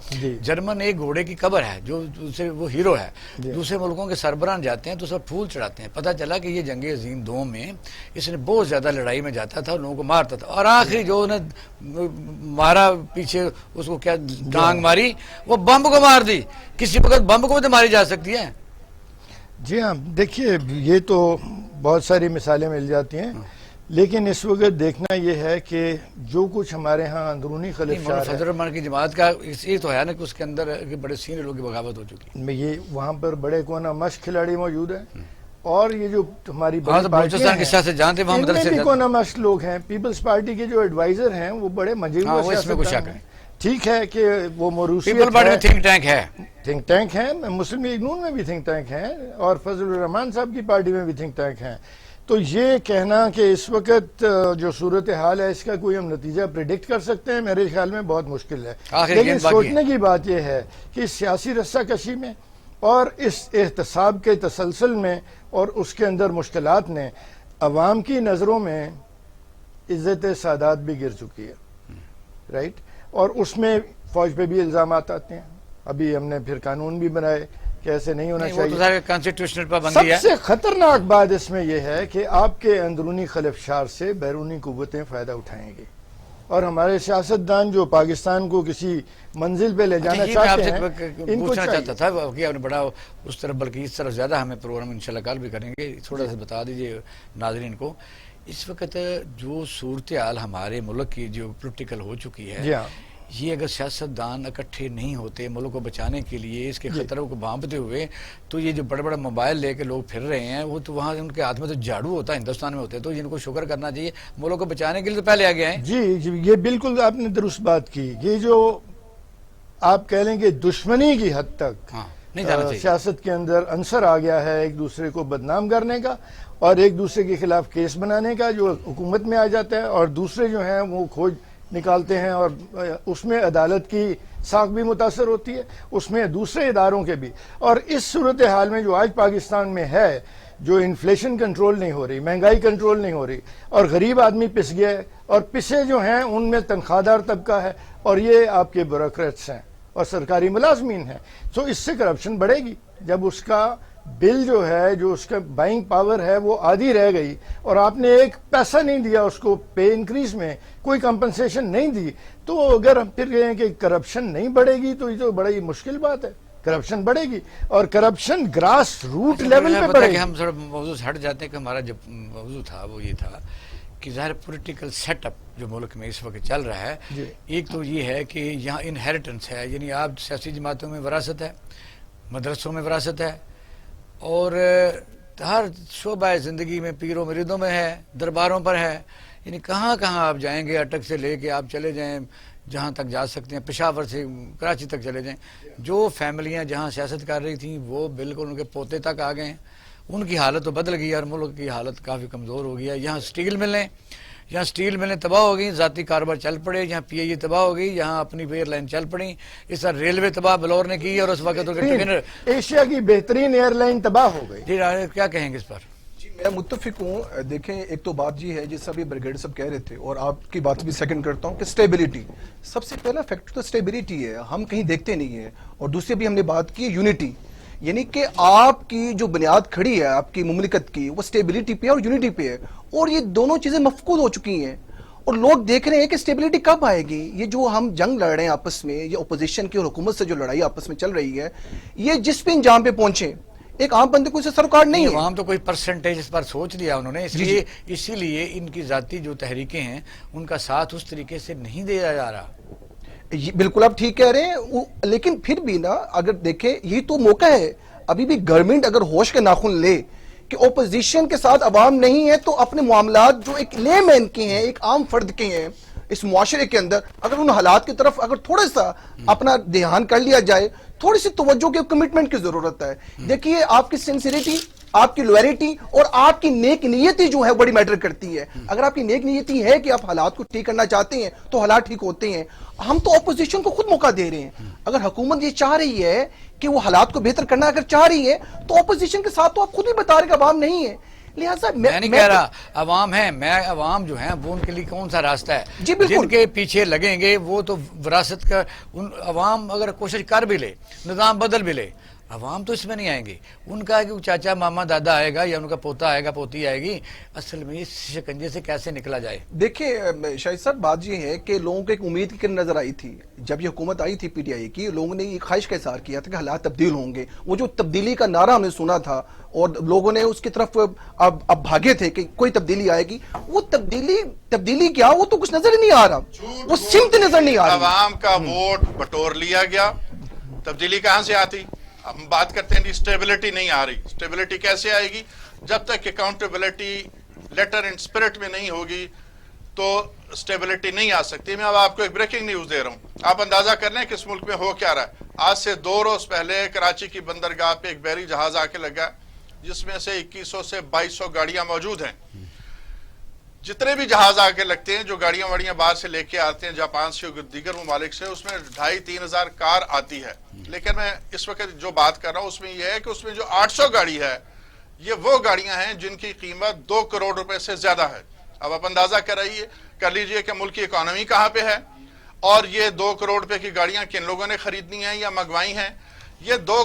جرمن ایک گھوڑے کی قبر ہے جو دوسرے وہ ہیرو ہے, دوسرے ملکوں کے سربراہ جاتے ہیں تو سب پھول چڑھاتے ہیں. پتہ چلا کہ یہ جنگ عظیم 2 میں اس نے بہت زیادہ لڑائی میں جاتا تھا اور لوگوں کو مارتا تھا, اور آخری جو انہیں مارا پیچھے اس کو کیا ڈانگ ماری, وہ بمب کو مار دی. کسی وقت بمب کو بھی تو ماری جا سکتی ہے. جی ہاں, دیکھیے یہ تو بہت ساری مثالیں مل جاتی ہیں, لیکن اس وقت دیکھنا یہ ہے کہ جو کچھ ہمارے ہاں اندرونی خلفشار ہے. فضل الرحمان کی جماعت کا یہ تو ہے نا کہ اس کے اندر بڑے سینئر لوگوں کی بغاوت ہو چکی ہے. یہ وہاں پر بڑے کونا مشق کھلاڑی موجود ہیں, اور یہ جو ہماری بلوچستان کے ساتھ جانتے وہاں مدرسے بھی کونا مشق لوگ ہیں. پیپلز پارٹی کے جو ایڈوائزر ہیں وہ بڑے مجھے ٹھیک ہے کہ وہ موروثیت تھنک ٹینک ہے, تھنک ٹینک ہیں, مسلم لیگ نون میں بھی تھنک ٹینک ہیں, اور فضل الرحمان صاحب کی پارٹی میں بھی تھنک ٹینک ہیں. تو یہ کہنا کہ اس وقت جو صورتحال ہے اس کا کوئی ہم نتیجہ پریڈکٹ کر سکتے ہیں, میرے خیال میں بہت مشکل ہے. لیکن سوچنے کی بات یہ ہے کہ اس سیاسی رسہ کشی میں اور اس احتساب کے تسلسل میں اور اس کے اندر مشکلات نے عوام کی نظروں میں عزت سادات بھی گر چکی ہے, رائٹ. اور اس میں فوج پہ بھی الزامات آتے ہیں. ابھی ہم نے پھر قانون بھی بنائے کہ ایسے نہیں ہونا نہیں، وہ تو چاہیے. سارے کانسٹیٹیوشنل پابندی ہے. سب سے خطرناک بات اس میں یہ ہے کہ آپ کے اندرونی خلفشار سے بیرونی قوتیں فائدہ اٹھائیں گی، اور ہمارے سیاستدان جو پاکستان کو کسی منزل پہ لے جانا اچھا، یہ میں آپ چاہتے سے ہیں ان کو پوچھنا چاہیے. چاہتا تھا کہ آپ نے بڑا اس طرف، بلکہ اس طرف زیادہ ہمیں پروگرام انشاءاللہ کل بھی کریں گے. تھوڑا سا بتا دیجئے ناظرین کو، اس وقت جو صورتحال ہمارے ملک کی جو پولیٹیکل ہو چکی ہے، جی ہاں، یہ اگر سیاستدان اکٹھے نہیں ہوتے ملک کو بچانے کے لیے، اس کے خطروں کو بھانپتے ہوئے، تو یہ جو بڑے بڑے موبائل لے کے لوگ پھر رہے ہیں، وہ تو وہاں ان کے ہاتھ میں تو جھاڑو ہوتا ہے، ہندوستان میں ہوتے ہیں، تو ان کو شکر کرنا چاہیے، ملک کو بچانے کے لیے تو پہلے آگے آئیں. جی جی، یہ بالکل آپ نے درست بات کی. یہ جو آپ کہہ لیں کہ دشمنی کی حد تک ہاں، نہیں جانا چاہیے. سیاست کے اندر عنصر آ گیا ہے ایک دوسرے کو بدنام کرنے کا اور ایک دوسرے کے خلاف کیس بنانے کا، جو حکومت میں آ جاتا ہے، اور دوسرے جو ہیں وہ کھوج نکالتے ہیں، اور اس میں عدالت کی ساکھ بھی متاثر ہوتی ہے، اس میں دوسرے اداروں کے بھی. اور اس صورتحال میں جو آج پاکستان میں ہے، جو انفلیشن کنٹرول نہیں ہو رہی، مہنگائی کنٹرول نہیں ہو رہی، اور غریب آدمی پس گیا ہے، اور پسے جو ہیں ان میں تنخواہ دار طبقہ ہے، اور یہ آپ کے بیوروکریٹس ہیں اور سرکاری ملازمین ہیں. تو اس سے کرپشن بڑھے گی. جب اس کا بل جو ہے، جو اس کا بائنگ پاور ہے، وہ آدھی رہ گئی، اور آپ نے ایک پیسہ نہیں دیا اس کو پے انکریز میں، کوئی کمپنسیشن نہیں دی، تو اگر ہم پھر کہیں کہ کرپشن نہیں بڑھے گی تو یہ تو بڑی مشکل بات ہے. کرپشن بڑھے گی، اور کرپشن گراس روٹ لیول پہ بڑھے کہ گی. ہم تھوڑا موضوع سے ہٹ جاتے ہیں کہ ہمارا جو موضوع تھا وہ یہ تھا کہ ظاہر پولیٹیکل سیٹ اپ جو ملک میں اس وقت چل رہا ہے، جی. ایک تو یہ ہے کہ یہاں انہیریٹنس ہے، یعنی آپ سیاسی جماعتوں میں وراثت ہے، مدرسوں میں وراثت ہے، اور ہر شعبہ زندگی میں پیروں مریدوں میں ہے، درباروں پر ہے. یعنی کہاں کہاں آپ جائیں گے، اٹک سے لے کے آپ چلے جائیں جہاں تک جا سکتے ہیں، پشاور سے کراچی تک چلے جائیں. جو فیملیاں جہاں سیاست کر رہی تھیں وہ بالکل ان کے پوتے تک آ گئے ہیں. ان کی حالت تو بدل گئی ہے اور ملک کی حالت کافی کمزور ہو گئی ہے. یہاں سٹیل ملیں تباہ ہو گئی، ذاتی کاروبار چل پڑے، یہاں پی آئی اے تباہ ہو گئی، یہاں اپنی ایئر لائن چل پڑی، اس طرح ریلوے تباہ بلور نے کی، اور اس وقت ایشیا کی بہترین ایئر لائن تباہ ہو گئی. جی کیا کہیں گے اس پر؟ جی میں متفق ہوں. دیکھیں ایک تو بات یہ ہے جس ابھی بریگیڈ صاحب کہہ رہے تھے، اور آپ کی بات بھی سیکنڈ کرتا ہوں، کہ سٹیبلٹی سب سے پہلا فیکٹر تو سٹیبلٹی ہے، ہم کہیں دیکھتے نہیں ہیں. اور دوسری بھی ہم نے بات کی یونٹی، یعنی کہ آپ کی جو بنیاد کھڑی ہے آپ کی مملکت کی، وہ سٹیبلٹی پہ اور یونٹی پہ ہے، اور یہ دونوں چیزیں مفقود ہو چکی ہیں. اور لوگ دیکھ رہے ہیں کہ سٹیبلٹی کب آئے گی. یہ جو ہم جنگ لڑ رہے ہیں آپس میں، یہ اپوزیشن کی اور حکومت سے جو لڑائی آپس میں چل رہی ہے، یہ جس پہ انجام پہ پہنچے ایک عام بندے کو اسے سروکار نہیں ہے. عوام تو کوئی پرسنٹیج اس پر سوچ لیا انہوں نے، اسی لیے ان کی ذاتی جو تحریکیں ہیں ان کا ساتھ اس طریقے سے نہیں دیا جا رہا. بالکل آپ ٹھیک کہہ رہے ہیں، لیکن پھر بھی نا اگر دیکھیں یہی تو موقع ہے. ابھی بھی گورنمنٹ اگر ہوش کے ناخن لے کہ اپوزیشن کے ساتھ عوام نہیں ہے، تو اپنے معاملات جو ایک لے مین کے ہیں، ایک عام فرد کے ہیں اس معاشرے کے اندر، اگر ان حالات کی طرف اگر تھوڑا سا اپنا دھیان کر لیا جائے، تھوڑی سی توجہ کے کمٹمنٹ کی ضرورت ہے. دیکھیے آپ کی سنسیریٹی، آپ کی لویلٹی اور آپ کی نیک نیتی جو ہے بڑی میٹر کرتی ہے. اگر آپ کی نیک نیتی ہے کہ آپ حالات کو ٹھیک کرنا چاہتے ہیں تو حالات ٹھیک ہوتے ہیں. ہم تو اپوزیشن کو خود موقع دے رہے ہیں. اگر حکومت یہ چاہ رہی ہے کہ وہ حالات کو بہتر کرنا اگر چاہ رہی ہے تو اپوزیشن کے ساتھ تو آپ خود بھی بتا رہے کہ عوام نہیں ہے. لہٰذا میں نہیں کہہ رہا عوام ہیں، میں عوام جو ہیں وہ ان کے لیے کون سا راستہ ہے جی بالکل، جن کے پیچھے لگیں گے وہ تو وراثت کا. عوام اگر کوشش کر بھی لے، نظام بدل بھی لے، عوام تو اس میں نہیں آئیں گے. ان کا ہے کہ چاچا ماما دادا آئے گا یا ان کا پوتا آئے گا، پوتی آئے گی. اصل میں اس شکنجے سے کیسے نکلا جائے؟ دیکھیں شاہد صاحب بات یہ ہے کہ لوگوں کو ایک امید کی کرن نظر آئی تھی جب یہ حکومت آئی تھی پی ٹی آئی کی. لوگوں نے یہ خواہش کا اظہار کیا تھا کہ حالات تبدیل ہوں گے. وہ جو تبدیلی کا نعرہ ہم نے سنا تھا اور لوگوں نے اس کی طرف اب بھاگے تھے کہ کوئی تبدیلی آئے گی، وہ تبدیلی کیا، وہ تو کچھ نظر ہی نہیں آ رہا، وہ سمت نظر نہیں آ رہی. عوام کا ووٹ بٹور لیا گیا، تبدیلی کہاں سے آتی؟ ہم بات کرتے ہیں کہ اسٹیبلٹی نہیں آ رہی. اسٹیبلٹی کیسے آئے گی؟ جب تک اکاؤنٹیبلٹی لیٹر اینڈ اسپرٹ میں نہیں ہوگی تو اسٹیبلٹی نہیں آ سکتی. میں اب آپ کو ایک بریکنگ نیوز دے رہا ہوں، آپ اندازہ کر لیں کہ اس ملک میں ہو کیا رہا ہے. آج سے 2 روز پہلے کراچی کی بندرگاہ پہ ایک بحری جہاز آ کے لگا جس میں سے 2100 سے 2200 گاڑیاں موجود ہیں. جتنے بھی جہاز آ کے لگتے ہیں، جو گاڑیاں واڑیاں باہر سے لے کے آتے ہیں جاپان سے اور دیگر ممالک سے، اس میں 2500-3000 ہزار کار آتی ہے. لیکن میں اس وقت جو بات کر رہا ہوں اس میں یہ ہے کہ اس میں جو 800 گاڑی ہے یہ وہ گاڑیاں ہیں جن کی قیمت 2 کروڑ روپے سے زیادہ ہے. اب آپ اندازہ کر لیجئے کہ ملک کی اکانومی کہاں پہ ہے، اور یہ 2 کروڑ روپے کی گاڑیاں کن لوگوں نے خریدنی ہیں یا منگوائی ہیں. یہ 2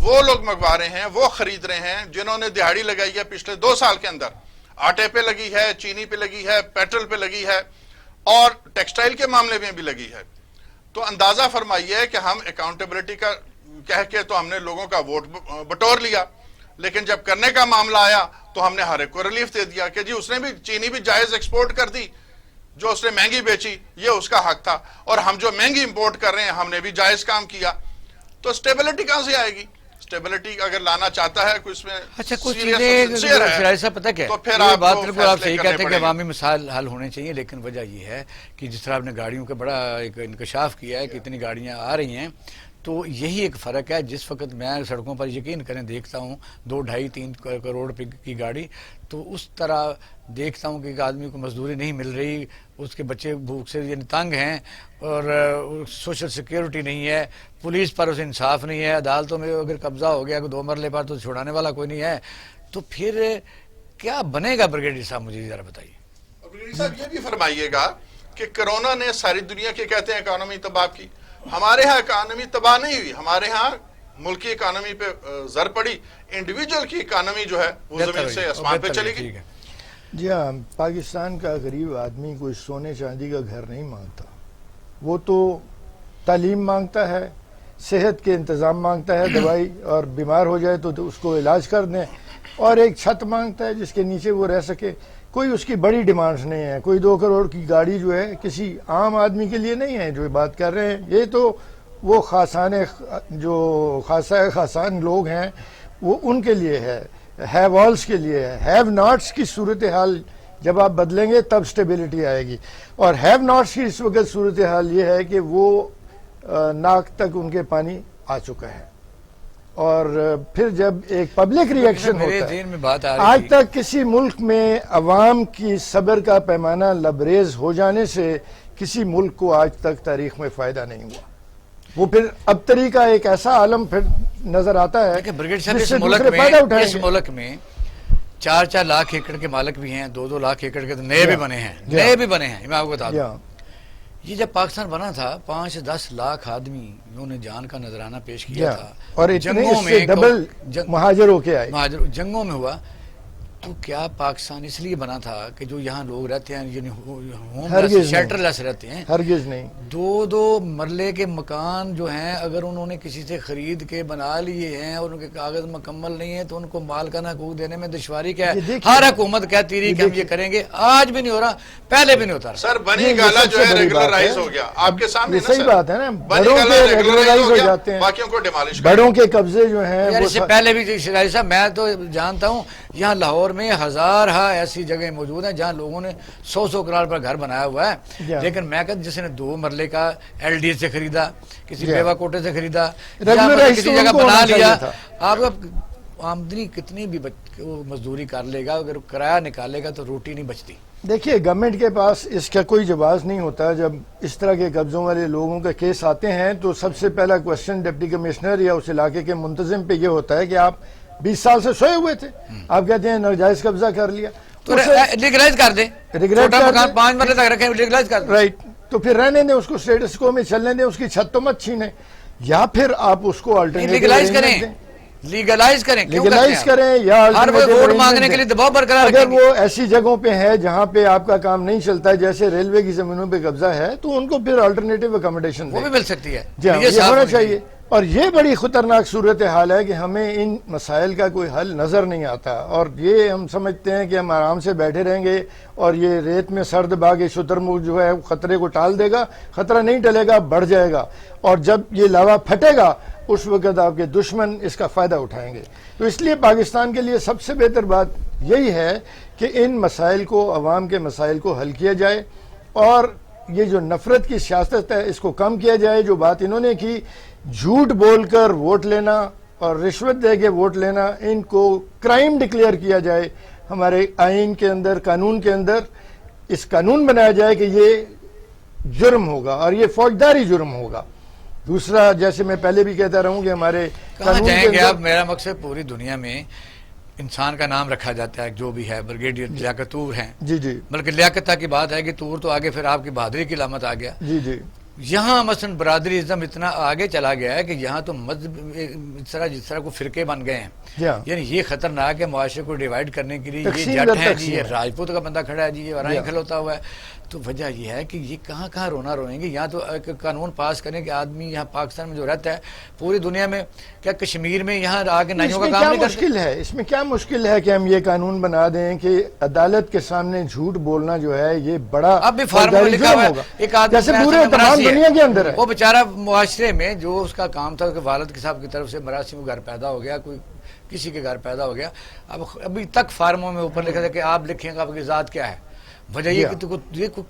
وہ لوگ منگوا رہے ہیں, وہ خرید رہے ہیں جنہوں نے دہاڑی لگائی ہے پچھلے 2 سال کے اندر. آٹے پہ لگی ہے, چینی پہ لگی ہے, پیٹرول پہ لگی ہے اور ٹیکسٹائل کے معاملے میں بھی لگی ہے. تو اندازہ فرمائیے کہ ہم اکاؤنٹیبلٹی کا کہہ کے تو ہم نے لوگوں کا ووٹ بٹور لیا, لیکن جب کرنے کا معاملہ آیا تو ہم نے ہر ایک کو ریلیف دے دیا کہ جی اس نے بھی چینی بھی جائز ایکسپورٹ کر دی, جو اس نے مہنگی بیچی یہ اس کا حق تھا, اور ہم جو مہنگی امپورٹ کر رہے ہیں ہم نے بھی جائز کام کیا. تو سٹیبلٹی کہاں سے آئے گی؟ سٹیبلٹی اگر لانا چاہتا ہے کوئی اس میں اچھا کچھ serious چیزیں ہے شرائع صاحب پتہ کیا تو پھر یہ آپ بات کو بالکل آپ فیصلے صحیح کرنے کہتے ہیں کہ پڑیں گے. عوامی مسائل حل ہونے چاہیے, لیکن وجہ یہ ہے کہ جس طرح آپ نے گاڑیوں کا بڑا ایک انکشاف کیا ہے کہ اتنی گاڑیاں آ رہی ہیں, تو یہی ایک فرق ہے. جس وقت میں سڑکوں پر یقین کریں دیکھتا ہوں 2-2.5-3 کروڑ روپے کی گاڑی, تو اس طرح دیکھتا ہوں کہ ایک آدمی کو مزدوری نہیں مل رہی, اس کے بچے بھوک سے یعنی تنگ ہیں, اور سوشل سیکیورٹی نہیں ہے, پولیس پر اسے انصاف نہیں ہے, عدالتوں میں اگر قبضہ ہو گیا 2 مرلے پر تو چھڑانے والا کوئی نہیں ہے. تو پھر کیا بنے گا بریگیڈیئر صاحب, مجھے ذرا بتائیے. بریگیڈیئر صاحب یہ بھی فرمائیے گا کہ کرونا نے ساری دنیا کے کہتے ہیں اکانومی تباہ کی, ہمارے ہاں اکانومی تباہ نہیں ہوئی, ہمارے ہاں ملکی اکانومی پہ زر پڑی, انڈیویجول کی اکانومی جو ہے وہ زمین سے آسمان پہ چلی گئی. جی ہاں, پاکستان کا غریب آدمی کوئی سونے چاندی کا گھر نہیں مانگتا, وہ تو تعلیم مانگتا ہے, صحت کے انتظام مانگتا ہے, دوائی, اور بیمار ہو جائے تو اس کو علاج کر دیں, اور ایک چھت مانگتا ہے جس کے نیچے وہ رہ سکے. کوئی اس کی بڑی ڈیمانڈز نہیں ہے. کوئی 2 کروڑ کی گاڑی جو ہے کسی عام آدمی کے لیے نہیں ہے جو بات کر رہے ہیں. یہ تو وہ خاصان لوگ ہیں وہ ان کے لیے ہے, ہیو آلس کے لیے ہے. ہیو ناٹس کی صورتحال جب آپ بدلیں گے تب سٹیبلٹی آئے گی, اور ہیو ناٹس کی اس وقت صورتحال یہ ہے کہ وہ ناک تک ان کے پانی آ چکا ہے, اور پھر جب ایک پبلک ری ایکشن ہوتا ہے. آج تک کسی ملک میں عوام کی صبر کا پیمانہ لبریز ہو جانے سے کسی ملک کو آج تک تاریخ میں فائدہ نہیں ہوا. وہ پھر اب طریقہ ایک ایسا عالم پھر نظر آتا ہے جس سے دوسرے فائدہ اٹھائیں اس گے. ملک میں 4-4 لاکھ ایکڑ کے مالک بھی ہیں, 2-2 لاکھ ایکڑ کے نئے بھی بنے ہیں, میں آپ کو بتا دوں. یہ جب پاکستان بنا تھا 5-10 لاکھ آدمی انہوں نے جان کا نذرانہ پیش کیا تھا, اور جنگوں میں ڈبل مہاجر ہو کے آئے, جنگوں میں ہوا. تو کیا پاکستان اس لیے بنا تھا کہ جو یہاں لوگ رہتے ہیں یعنی ہوم شیلٹر لیس رہتے ہیں, ہرگز نہیں. 2-2 مرلے کے مکان جو ہیں اگر انہوں نے کسی سے خرید کے بنا لیے ہیں اور ان کے کاغذ مکمل نہیں ہیں تو ان کو مالکانہ حقوق دینے میں دشواری کیا ہے. ہر حکومت کہتی رہی کہ ہم یہ کریں گے, آج بھی نہیں ہو رہا, پہلے بھی نہیں ہوتا. سر بنی گالا جو ہے ریگولرائز ہو گیا آپ کے سامنے, صحیح بات ہے نا, بڑوں کے ریگولرائز ہو جاتے ہیں, باقیوں کو ڈیمالش, بڑوں کے قبضے جو ہیں. اس سے پہلے بھی شرائع صاحب میں تو جانتا ہوں یہاں لاہور میں 1000 ایسی جگہیں موجود ہیں جہاں لوگوں نے 100 کروڑ پر گھر بنایا ہوا ہے, لیکن میں کہتا جس نے 2 مرلے کا ایل ڈی سے خریدا, کسی بیوہ کوٹے سے خریدا, کسی جگہ بنا لیا, آپ آمدنی کتنی بھی مزدوری کر لے گا, اگر کرایہ نکالے گا تو روٹی نہیں بچتی. دیکھیے گورنمنٹ کے پاس اس کا کوئی جواز نہیں ہوتا. جب اس طرح کے قبضوں والے لوگوں کا کیس آتے ہیں تو سب سے پہلا کوشچن ڈپٹی کمشنر یا اس علاقے کے منتظم پہ یہ ہوتا ہے کہ آپ 20 سال سے سوئے ہوئے تھے, آپ کہتے ہیں ناجائز قبضہ کر لیا, تو لیگلائز کر دیں, چھوٹا مکان 5 مرلے تک رکھیں, لیگلائز کر دیں. رائٹ, تو پھر رہنے دیں اس کو, اسٹیٹس کو میں چلنے دیں, اس کی چھت تو مت چھینیں, یا پھر آپ اس کو لیگلائز کریں, لیگلائز کریں, لیگلائز کریں, یا ہر کوئی ووٹ مانگنے کے لیے دباؤ برقرار اگر وہ ایسی جگہوں پہ ہے جہاں پہ آپ کا کام نہیں چلتا جیسے ریلوے کی زمینوں پہ قبضہ ہے تو ان کو پھر آلٹرنیٹو اکاموڈیشن وہ بھی مل سکتی ہے. یہ ہونا چاہیے. اور یہ بڑی خطرناک صورتحال ہے کہ ہمیں ان مسائل کا کوئی حل نظر نہیں آتا, اور یہ ہم سمجھتے ہیں کہ ہم آرام سے بیٹھے رہیں گے اور یہ ریت میں سرد باغ شتر مرغ جو ہے خطرے کو ٹال دے گا. خطرہ نہیں ٹلے گا, بڑھ جائے گا, اور جب یہ لاوا پھٹے گا اس وقت آپ کے دشمن اس کا فائدہ اٹھائیں گے. تو اس لیے پاکستان کے لیے سب سے بہتر بات یہی ہے کہ ان مسائل کو, عوام کے مسائل کو حل کیا جائے, اور یہ جو نفرت کی سیاست ہے اس کو کم کیا جائے. جو بات انہوں نے کی جھوٹ بول کر ووٹ لینا اور رشوت دے کے ووٹ لینا, ان کو کرائم ڈکلیئر کیا جائے. ہمارے آئین کے اندر, قانون کے اندر اس قانون بنایا جائے کہ یہ جرم ہوگا اور یہ فوجداری جرم ہوگا. دوسرا, جیسے میں پہلے بھی کہتا رہوں کہ ہمارے قانون جائیں گے آپ, میرا مقصد پوری دنیا میں انسان کا نام رکھا جاتا ہے جو بھی ہے, بریگیڈیئر لیاقت طور ہیں, جی جی, بلکہ لیاقت کی بات ہے کہ طور تو آگے پھر آپ کی بہادری کی علامت آ گیا. جی جی, یہاں مثلا برادری ازم اتنا آگے چلا گیا ہے کہ یہاں تو مذہب جس طرح کو فرقے بن گئے ہیں، یعنی یہ خطرناک ہے معاشرے کو ڈیوائڈ کرنے کے لیے. یہ جٹ ہے جی، یہ راجپوت کا بندہ کھڑا ہے جی، یہ ورائی کھلوتا ہوا ہے. تو وجہ یہ ہے کہ یہ کہاں کہاں رونا روئیں گے. یہاں تو ایک قانون پاس کریں کہ آدمی یہاں پاکستان میں جو رہتا ہے پوری دنیا میں، کیا کشمیر میں یہاں آگے نائیوں کا کام نہیں کرتے؟ مشکل ہے اس میں، کیا مشکل ہے کہ ہم یہ قانون بنا دیں کہ عدالت کے سامنے جھوٹ بولنا جو ہے یہ بڑا اب بھی فارم میں لکھا ہوا ہے ایک آدمی جیسے پورے تمام دنیا کے اندر ہے. وہ بیچارہ معاشرے میں جو اس کا کام تھا کہ والد صاحب کی طرف سے مراسی میں گھر پیدا ہو گیا، کوئی کسی کے گھر پیدا ہو گیا، ابھی تک فارموں میں اوپر لکھا تھا کہ آپ لکھیں گا آپ کی ذات کیا ہے. وجہ یہ کہ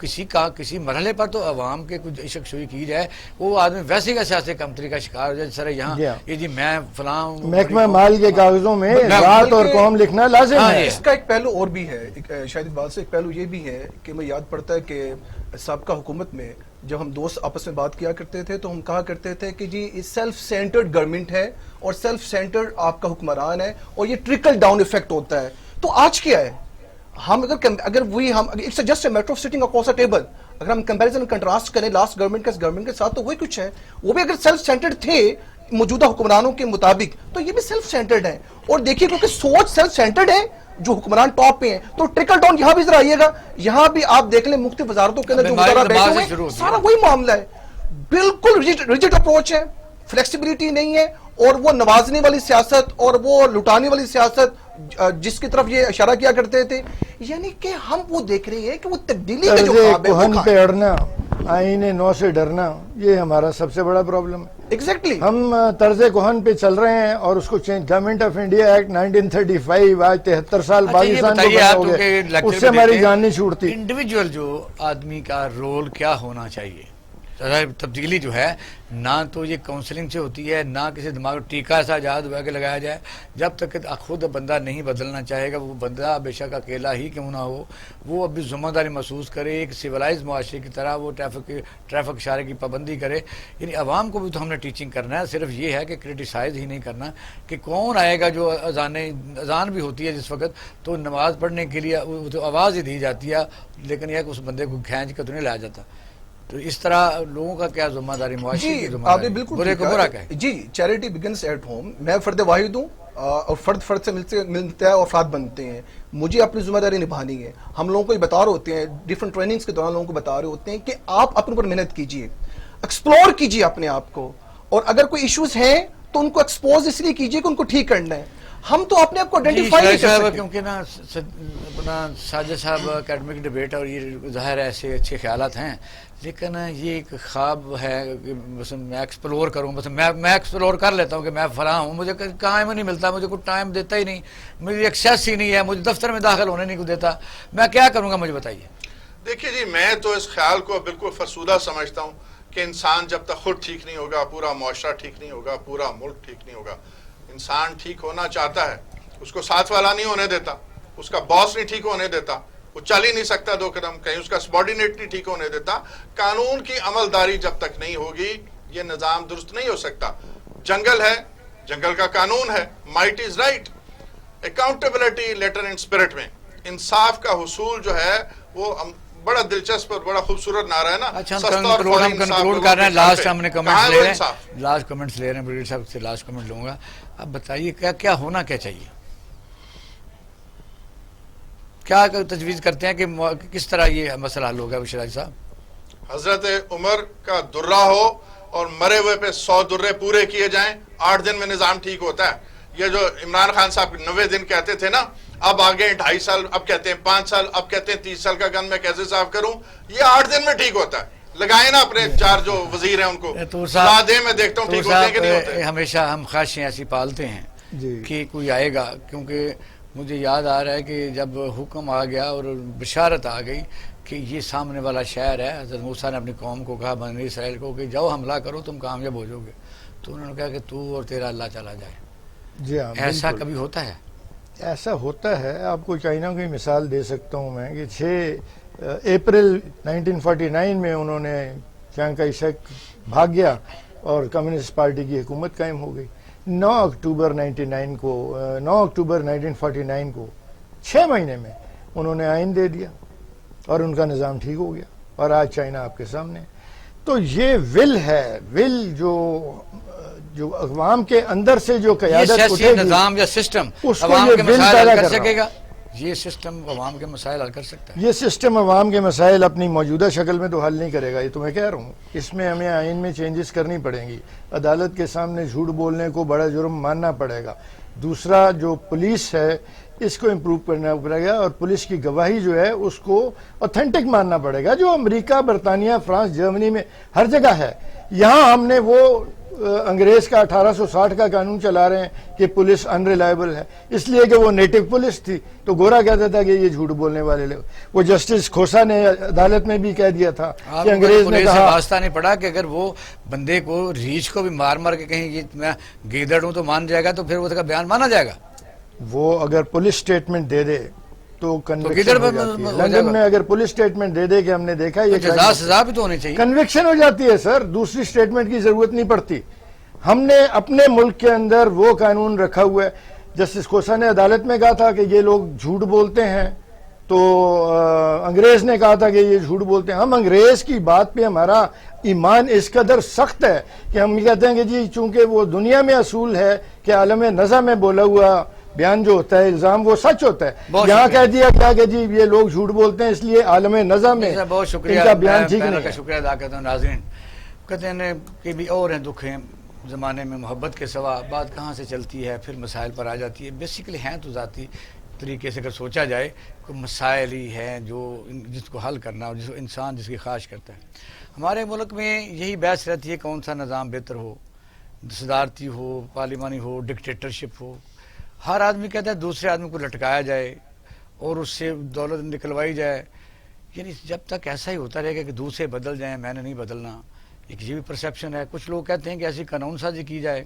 کسی مرحلے پر تو عوام کے کچھ عشق شوئی کی جائے، وہ آدمی ویسے کا سیاسی کمتری کا شکار ہو جائے. سر یہاں یہ جی میں فلاں محکمہ مال کے کاغذوں میں ذات اور قوم لکھنا لازم ہے. اس کا ایک پہلو اور بھی ہے، شاید اقبال سے ایک پہلو یہ بھی ہے کہ میں یاد پڑتا ہے کہ سابقہ حکومت میں جب ہم دوست آپس میں بات کیا کرتے تھے تو ہم کہا کرتے تھے کہ جی سیلف سینٹرڈ گورنمنٹ ہے اور سیلف سینٹرڈ آپ کا حکمران ہے اور یہ ٹرکل ڈاؤن ایفیکٹ ہوتا ہے. تو آج کیا ہے، ہم اگر وہی ہم it's just a matter of sitting across a table, اگر ہم کمپیریزن کنٹراسٹ کریں لاسٹ گورنمنٹ کے ساتھ تو وہی کچھ ہے. وہ بھی اگر سیلف سینٹرڈ تھے موجودہ حکمرانوں کے مطابق تو یہ بھی سیلف سینٹرڈ ہے. اور دیکھیے کیونکہ سوچ سیلف سینٹرڈ ہے جو حکمران ٹاپ پہ ہیں، تو ٹرکل ڈاؤن یہاں بھی ذرا آئیے گا. یہاں بھی آپ دیکھ لیں مختلف وزارتوں کے اندر جو وزراء بیٹھے ہوئے ہیں سارا وہی معاملہ ہے. بالکل ریجڈ اپروچ ہے، فلیکسیبلٹی نہیں ہے، اور وہ نوازنے والی سیاست اور وہ لٹانے والی سیاست جس کی طرف یہ اشارہ کیا کرتے تھے. یعنی کہ ہم وہ دیکھ رہے ہیں کہ وہ تبدیلی کا جو خواب ہے کوہن پہ اڑنا، آئین نو سے ڈرنا، یہ ہمارا سب سے بڑا پرابلم ہے. ایگزیکٹلی ہم طرز کوہن پہ چل رہے ہیں اور اس کو change. Government of India act 1935 آج 73 سال پاکستان کو بنا ہو گئے، اس سے ہماری جان نہیں چھوٹتی. انڈیویجول جو آدمی کا رول کیا ہونا چاہیے، تبدیلی جو ہے نہ تو یہ کاؤنسلنگ سے ہوتی ہے، نہ کسی دماغ ٹیکہ سا جہاز ہوا کے لگایا جائے. جب تک کہ خود بندہ نہیں بدلنا چاہے گا، وہ بندہ بے شک اکیلا ہی کیوں نہ ہو، وہ ابھی ذمہ داری محسوس کرے، ایک سیولائز معاشرے کی طرح وہ ٹریفک اشارے کی پابندی کرے. یعنی عوام کو بھی تو ہم نے ٹیچنگ کرنا ہے. صرف یہ ہے کہ کرٹیسائز ہی نہیں کرنا کہ کون آئے گا. جو اذان بھی ہوتی ہے جس وقت تو نماز پڑھنے کے لیے تو آواز ہی دی جاتی ہے، لیکن یہ کہ اس بندے کو کھینچ کے تو نہیں لایا جاتا. تو اس طرح لوگوں کا کیا ذمہ داری، معاشرے کی ذمہ داری، برے کو برا کہے. جی چیریٹی بگنس ایٹ ہوم. میں فرد واحد ہوں اور فرد سے ملتا ہے اور افراد بنتے ہیں. مجھے اپنی ذمہ داری نبھانی ہے. ہم لوگوں کو یہ بتا رہے ہوتے ہیں ڈیفرنٹ ٹریننگز کے دوران، لوگوں کو بتا رہے ہوتے ہیں کہ آپ اپنے اوپر محنت کیجئے، ایکسپلور کیجئے اپنے آپ کو، اور اگر کوئی ایشوز ہیں تو ان کو ایکسپوز اس لیے کیجئے کہ ان کو ٹھیک کرنا ہے. ہم تو اپنے آپ کو آئیڈینٹیفائی نہیں کر سکتے. کیونکہ نا اپنا ساجد صاحب اکیڈمک ڈبیٹ اور یہ ظاہر ایسے اچھے خیالات ہیں، لیکن یہ ایک خواب ہے کہ مثلا میں ایکسپلور کروں. مثلا میں ایکسپلور کر لیتا ہوں کہ میں فلاں ہوں، مجھے ٹائم نہیں ملتا، مجھے کوئی ٹائم دیتا ہی نہیں، مجھے ایکسیس ہی نہیں ہے، مجھے دفتر میں داخل ہونے نہیں کو دیتا. میں کیا کروں گا مجھے بتائیے. دیکھیے جی، میں تو اس خیال کو بالکل فرسودہ سمجھتا ہوں کہ انسان جب تک خود ٹھیک نہیں ہوگا، پورا معاشرہ ٹھیک نہیں ہوگا، پورا ملک ٹھیک نہیں ہوگا. انسان ٹھیک ہونا چاہتا ہے، اس کو ساتھ والا نہیں ہونے دیتا، اس کا باس نہیں ٹھیک ہونے دیتا، وہ چل ہی نہیں سکتا 2 قدم، کہیں اس کا سبارڈینیٹ نہیں ٹھیک ہونے دیتا. قانون کی عملداری جب تک نہیں ہوگی یہ نظام درست نہیں ہو سکتا. جنگل ہے، جنگل کا قانون ہے، might is right. Accountability letter and spirit میں انصاف کا حصول جو ہے وہ بڑا دلچسپ اور بڑا خوبصورت نعرہ ہے نا. اچھا ہم کنکلوڈ کر رہے ہیں. لاسٹ ہم نے کمنٹس لے رہے ہیں، لاسٹ کمنٹس لے رہے ہیں. بریڈ صاحب سے لاسٹ کمنٹ لوں گا. اب بتائیے کیا ہونا کیا چاہیے، کیا تجویز کرتے ہیں کہ کس طرح یہ مسئلہ حل ہوگا شراج صاحب؟ حضرت عمر کا درہ ہو اور مرے ہوئے پہ 100 درے پورے کیے جائیں، 8 دن میں نظام ٹھیک ہوتا ہے. یہ جو عمران خان صاحب 90 دن کہتے تھے نا، اب آگے 2.5 سال، اب کہتے ہیں 5 سال، اب کہتے ہیں 30 سال کا گن میں کیسے صاف کروں. یہ 8 دن میں ٹھیک ہوتا ہے. لگائیں نا اپنے 4 جو وزیر ہیں ان کو لا دیں، میں دیکھتا ہوں ٹھیک ہوتے ہیں کہ نہیں ہوتے. ہمیشہ ہم خواہشیں ایسی پالتے ہیں کہ کوئی آئے گا، کیونکہ مجھے یاد آ رہا ہے کہ جب حکم آ گیا اور بشارت آ گئی کہ یہ سامنے والا شہر ہے، حضرت موسیٰ نے اپنی قوم کو کہا، بنی اسرائیل کو، کہ جاؤ حملہ کرو تم کامیاب ہو جاؤ گے. تو انہوں نے کہا کہ تو اور تیرا اللہ چلا جائے. جی ہاں، ایسا کبھی ہوتا ہے؟ ایسا ہوتا ہے. آپ کو چائنا کی مثال دے سکتا ہوں میں کہ 6 اپریل 1949 میں انہوں نے چیانگ کائی شیک بھاگ گیا اور کمیونسٹ پارٹی کی حکومت قائم ہو گئی. 9 اکتوبر 1949 کو 6 مہینے میں انہوں نے آئین دے دیا اور ان کا نظام ٹھیک ہو گیا، اور آج چائنا آپ کے سامنے. تو یہ ول ہے، ول جو عوام کے اندر سے جو یہ قیادت سیاسی اٹھے گی نظام یا سسٹم اس کو عوام یہ کے بل مسائل پیدا حل کر کر رہا سکے گا؟ یہ سسٹم عوام کے مسائل حل کر سکتا ہے؟ یہ سسٹم عوام کے مسائل اپنی موجودہ شکل میں تو حل نہیں کرے گا، یہ تو میں کہہ رہا ہوں. اس میں ہمیں آئین میں چینجز کرنی پڑیں گی. عدالت کے سامنے جھوٹ بولنے کو بڑا جرم ماننا پڑے گا. دوسرا جو پولیس ہے اس کو امپروو کرنا پڑے گا، اور پولیس کی گواہی جو ہے اس کو اوتھینٹک ماننا پڑے گا، جو امریکہ، برطانیہ، فرانس، جرمنی میں ہر جگہ ہے. یہاں ہم نے وہ انگریز کا 1860 کا قانون چلا رہے ہیں کہ پولیس انریلائبل ہے، اس لیے کہ وہ نیٹو پولیس تھی. تو گورا کہتا تھا کہ یہ جھوٹ بولنے والے لوگ. وہ جسٹس کھوسا نے عدالت میں بھی کہہ دیا تھا کہ انگریز نے کہا، واسطہ نہیں پڑا کہ اگر وہ بندے کو ریچھ کو بھی مار کے کہیں یہ میں گیدڑ ہوں تو مان جائے گا، تو پھر اس کا بیان مانا جائے گا. وہ اگر پولیس سٹیٹمنٹ دے دے تو گیدڑ کنوکشن ہو پر جاتی ہے. ہو جائے لندن گا. میں اگر پولیس سٹیٹمنٹ دے دے کہ ہم نے دیکھا یہ جزا سزا بھی تو ہونی چاہیے. کنوکشن ہو جاتی ہے سر، دوسری سٹیٹمنٹ کی ضرورت نہیں پڑتی. ہم نے اپنے ملک کے اندر وہ قانون رکھا ہوا ہے. جسٹس کھوسا نے عدالت میں کہا تھا کہ یہ لوگ جھوٹ بولتے ہیں، تو انگریز نے کہا تھا کہ یہ جھوٹ بولتے ہیں. ہم انگریز کی بات پہ ہمارا ایمان اس قدر سخت ہے کہ ہم یہ کہتے ہیں کہ جی چونکہ وہ دنیا میں اصول ہے کہ عالم نزا میں بولا ہوا بیان جو ہوتا ہے، الزام، وہ سچ ہوتا ہے. یہاں کہہ دیا کیا کہ جی یہ لوگ جھوٹ بولتے ہیں اس لیے عالم نزا میں بہت شکریہ، ان کا بیان ٹھیک پینل نہیں کا ہے. شکریہ ادا کرتا ہوں. ناظرین کہتے ہیں کہ بھی اور ہیں دکھ ہیں زمانے میں، محبت کے سوا بات کہاں سے چلتی ہے، پھر مسائل پر آ جاتی ہے. بیسیکلی ہیں تو ذاتی طریقے سے اگر سوچا جائے کوئی مسائل ہی ہیں جو جس کو حل کرنا اور جس کو انسان جس کی خواہش کرتا ہے. ہمارے ملک میں یہی بحث رہتی ہے کون سا نظام بہتر ہو، صدارتی ہو، پارلیمانی ہو، ڈکٹیٹرشپ ہو. ہر آدمی کہتا ہے دوسرے آدمی کو لٹکایا جائے اور اس سے دولت نکلوائی جائے. یعنی جب تک ایسا ہی ہوتا رہے گا کہ دوسرے بدل جائیں، میں نے نہیں بدلنا، ایک یہ بھی پرسیپشن ہے. کچھ لوگ کہتے ہیں کہ ایسی قانون سازی کی جائے.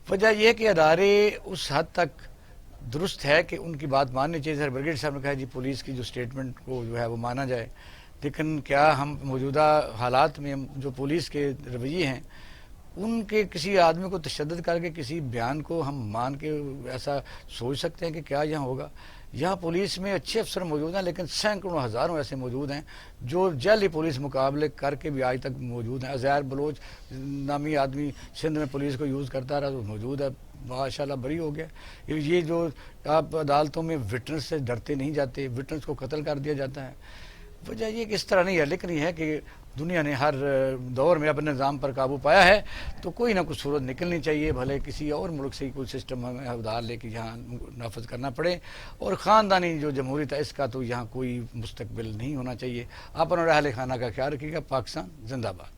وجہ یہ کہ ادارے اس حد تک درست ہے کہ ان کی بات ماننی چاہیے. سر برگیڈ صاحب نے کہا جی پولیس کی جو سٹیٹمنٹ کو جو ہے وہ مانا جائے، لیکن کیا ہم موجودہ حالات میں جو پولیس کے رویے ہیں ان کے کسی آدمی کو تشدد کر کے کسی بیان کو ہم مان کے ایسا سوچ سکتے ہیں کہ کیا یہاں ہوگا؟ یہاں پولیس میں اچھے افسر موجود ہیں، لیکن سینکڑوں ہزاروں ایسے موجود ہیں جو جعلی پولیس مقابلے کر کے بھی آج تک موجود ہیں. عزیر بلوچ نامی آدمی سندھ میں پولیس کو یوز کرتا رہا تو موجود ہے، ماشاءاللہ بری ہو گیا. یہ جو آپ عدالتوں میں وٹنس سے ڈرتے نہیں جاتے، وٹنس کو قتل کر دیا جاتا ہے. وجہ یہ کہ اس طرح نہیں ہے، لیکن یہ ہے کہ دنیا نے ہر دور میں اپنے نظام پر قابو پایا ہے، تو کوئی نہ کوئی صورت نکلنی چاہیے، بھلے کسی اور ملک سے کوئی سسٹم ہمیں ادھار لے کے یہاں نافذ کرنا پڑے. اور خاندانی جو جمہوریت ہے اس کا تو یہاں کوئی مستقبل نہیں ہونا چاہیے. آپ اپنا اہل خانہ کا خیال رکھیے گا. پاکستان زندہ باد.